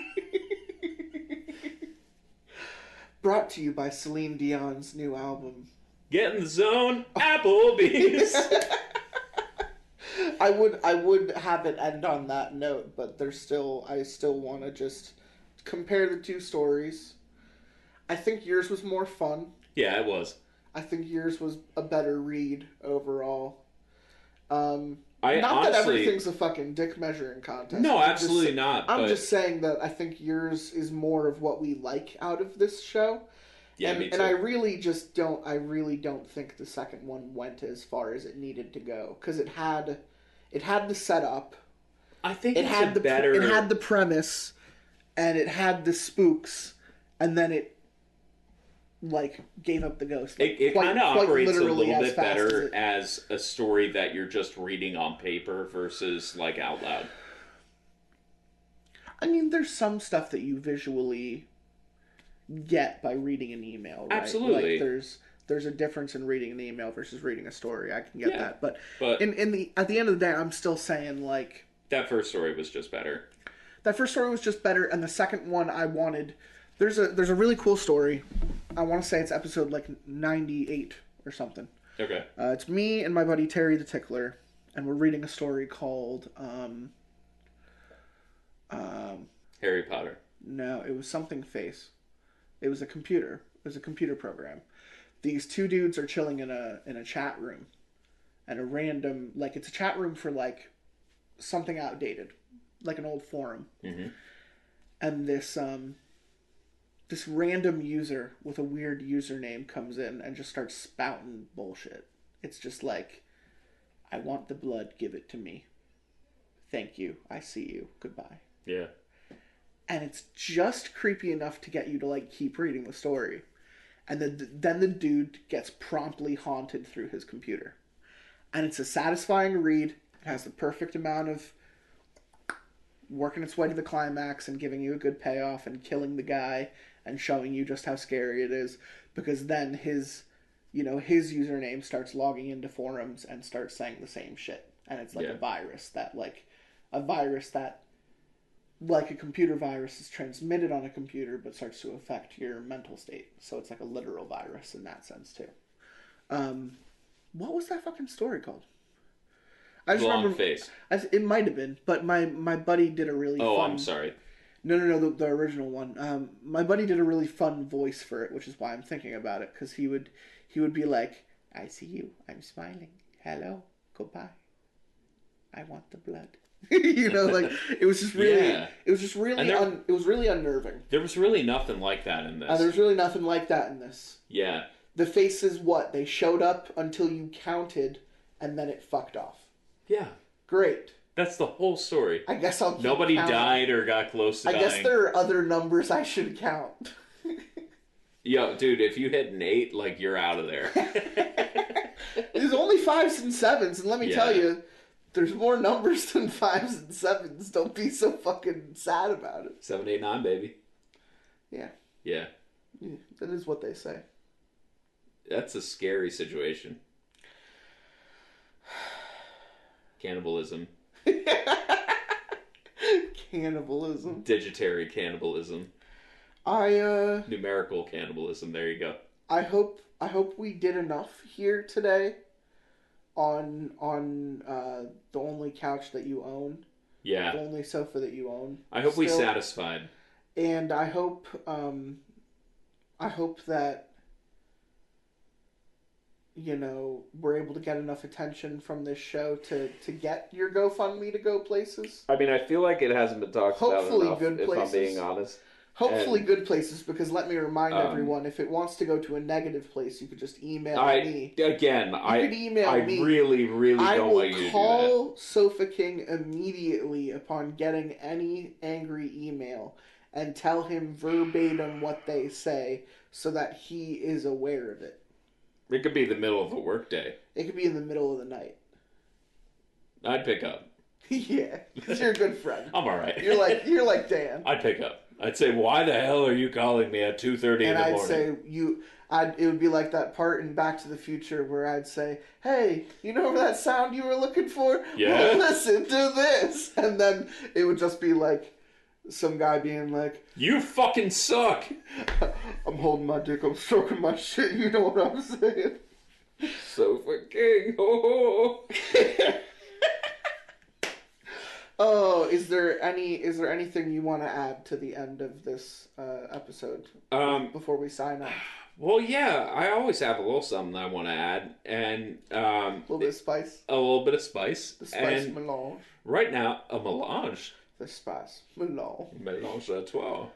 Brought to you by Celine Dion's new album. Get in the zone, Applebee's. I would have it end on that note, but I still want to just compare the two stories. I think yours was more fun. Yeah, it was. I think yours was a better read overall. Not honestly, that everything's a fucking dick measuring contest. No, absolutely not. I'm just saying that I think yours is more of what we like out of this show. Yeah, me too. And I really don't think the second one went as far as it needed to go, because it had the setup. I think it had the premise, and it had the spooks, and then it like gave up the ghost. It kind of operates a literally little as bit fast better as a story that you're just reading on paper versus like out loud. I mean, there's some stuff that you visually get by reading an email, right? Absolutely. Like there's a difference in reading an email versus reading a story. I can get that, but But- at the end of the day, I'm still saying like That first story was just better. that first story was just better, and the second one I wanted. There's a really cool story. I want to say it's episode like 98 or something. Okay. It's me and my buddy Terry the Tickler, and we're reading a story called Harry Potter. No, it was something Face. It was a computer. It was a computer program. These two dudes are chilling in a chat room, and a random like it's a chat room for like something outdated, like an old forum, and this random user with a weird username comes in and just starts spouting bullshit. It's just like, I want the blood, give it to me. Thank you, I see you, goodbye. Yeah. And it's just creepy enough to get you to like keep reading the story. And then the dude gets promptly haunted through his computer. And it's a satisfying read. It has the perfect amount of working its way to the climax and giving you a good payoff and killing the guy and showing you just how scary it is, because then his username starts logging into forums and starts saying the same shit, and it's like a virus that like a computer virus is transmitted on a computer but starts to affect your mental state, so it's like a literal virus in that sense too. What was that fucking story called? I just remember Face. It might have been, but my buddy did a really fun... Oh, I'm sorry. No, the original one. My buddy did a really fun voice for it, which is why I'm thinking about it, because he would be like, I see you, I'm smiling, hello, goodbye, I want the blood. Like, it was just really, it was really unnerving. There was really nothing like that in this. There was really nothing like that in this. Yeah. The faces, they showed up until you counted, and then it fucked off. Yeah. Great. That's the whole story. I guess I'll keep Nobody counting. died or got close to dying. I guess there are other numbers I should count. Yo, dude, if you hit an 8, like, you're out of there. There's only 5s and 7s, and let me tell you, there's more numbers than 5s and 7s. Don't be so fucking sad about it. 7, 8, 9, baby. Yeah. Yeah. That is what they say. That's a scary situation. Cannibalism. Cannibalism. Digitary cannibalism. Numerical cannibalism. There you go. I hope we did enough here today on the only couch that you own. Yeah. The only sofa that you own. I hope we satisfied. And I hope that we're able to get enough attention from this show to get your GoFundMe to go places. I mean, I feel like it hasn't been talked Hopefully about enough, good places. if I'm being honest. Hopefully good places, because let me remind everyone, if it wants to go to a negative place, you could just email me. Again, I could email me. really don't want you to do that. I will call Sofa King immediately upon getting any angry email and tell him verbatim what they say so that he is aware of it. It could be the middle of a workday. It could be in the middle of the night. I'd pick up. Yeah, because you're a good friend. I'm all right. You're like Dan. I'd pick up. I'd say, why the hell are you calling me at 2:30 in the morning? And I'd say, it would be like that part in Back to the Future where I'd say, hey, you know that sound you were looking for? Yeah. Well, listen to this. And then it would just be like some guy being like, you fucking suck. I'm holding my dick, I'm stroking my shit, you know what I'm saying? Sofa King. Oh. Oh, is there anything you want to add to the end of this episode before we sign off? Well, yeah, I always have a little something I want to add, and a little bit of spice. A little bit of spice. The spice melange. Right now, a melange. The spice melange. Mélange à trois.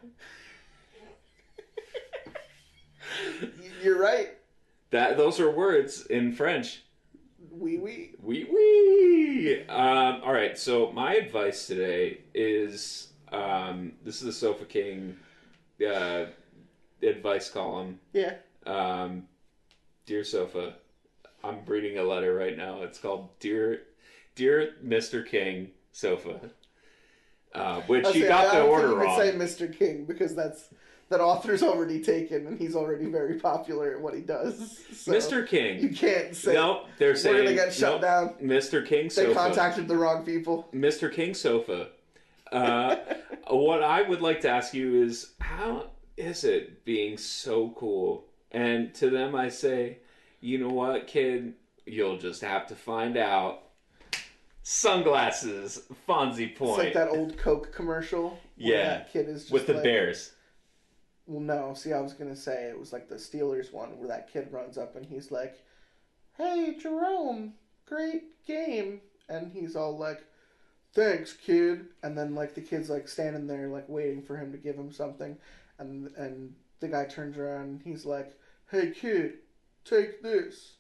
You're right. Those are words in French. Oui, oui. Oui, oui. All right, so my advice today is, this is the Sofa King advice column. Yeah. Dear Sofa, I'm reading a letter right now. It's called Dear Mr. King Sofa. Which you got the order wrong. I don't think you can say Mr. King because that author's already taken and he's already very popular at what he does. So Mr. King. You can't say. Nope, they're saying we're gonna get shut down. Mr. King Sofa. They contacted the wrong people. Mr. King Sofa. What I would like to ask you is, how is it being so cool? And to them I say, you know what, kid? You'll just have to find out. Sunglasses, Fonzie Point. It's like that old Coke commercial. Yeah. That kid is just with the bears. Well, no. See, I was going to say it was like the Steelers one where that kid runs up and he's like, "Hey, Jerome, great game." And he's all like, "Thanks, kid." And then like the kid's like standing there like waiting for him to give him something. And the guy turns around and he's like, "Hey, kid, take this."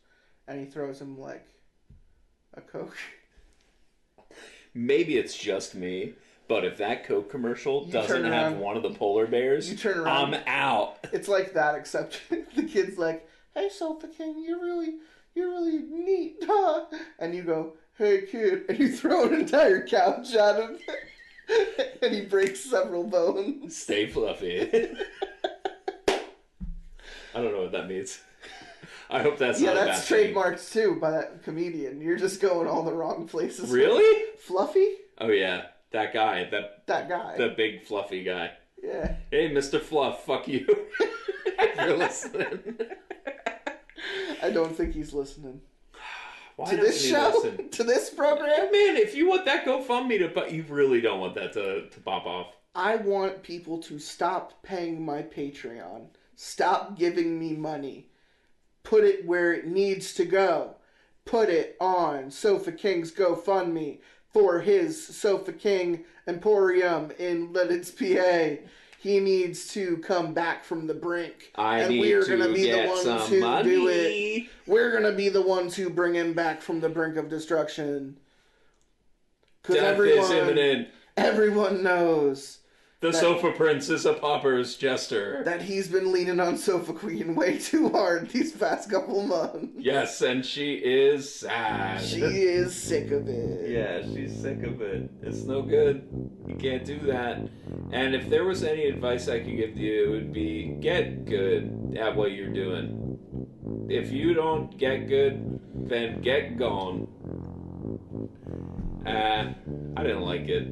And he throws him like a Coke. Maybe it's just me, but if that Coke commercial doesn't have one of the polar bears, you turn around, I'm out. It's like that, except the kid's like, "Hey, Sofa King, you're really neat, huh?" And you go, "Hey, kid," and you throw an entire couch at him, and he breaks several bones. Stay fluffy. I don't know what that means. I hope that's not a bad that's thing. trademarked too by that comedian. You're just going all the wrong places. Really? Fluffy? Oh yeah, that guy. That guy. The big fluffy guy. Yeah. Hey, Mr. Fluff, fuck you. If you're listening. I don't think he's listening. Why to this show? Listen? To this program? Man, if you want that GoFundMe to, but you really don't want that to pop off. I want people to stop paying my Patreon. Stop giving me money. Put it where it needs to go. Put it on Sofa King's GoFundMe for his Sofa King Emporium in Lititz, PA. He needs to come back from the brink. We're going to be the ones who money. do it. We're going to be the ones who bring him back from the brink of destruction. Death is imminent. Everyone knows. The Sofa Prince is a pauper's jester. That he's been leaning on Sofa Queen way too hard these past couple months. Yes, and she is sad. She is sick of it. Yeah, she's sick of it. It's no good. You can't do that. And if there was any advice I could give to you, it would be get good at what you're doing. If you don't get good, then get gone. I didn't like it.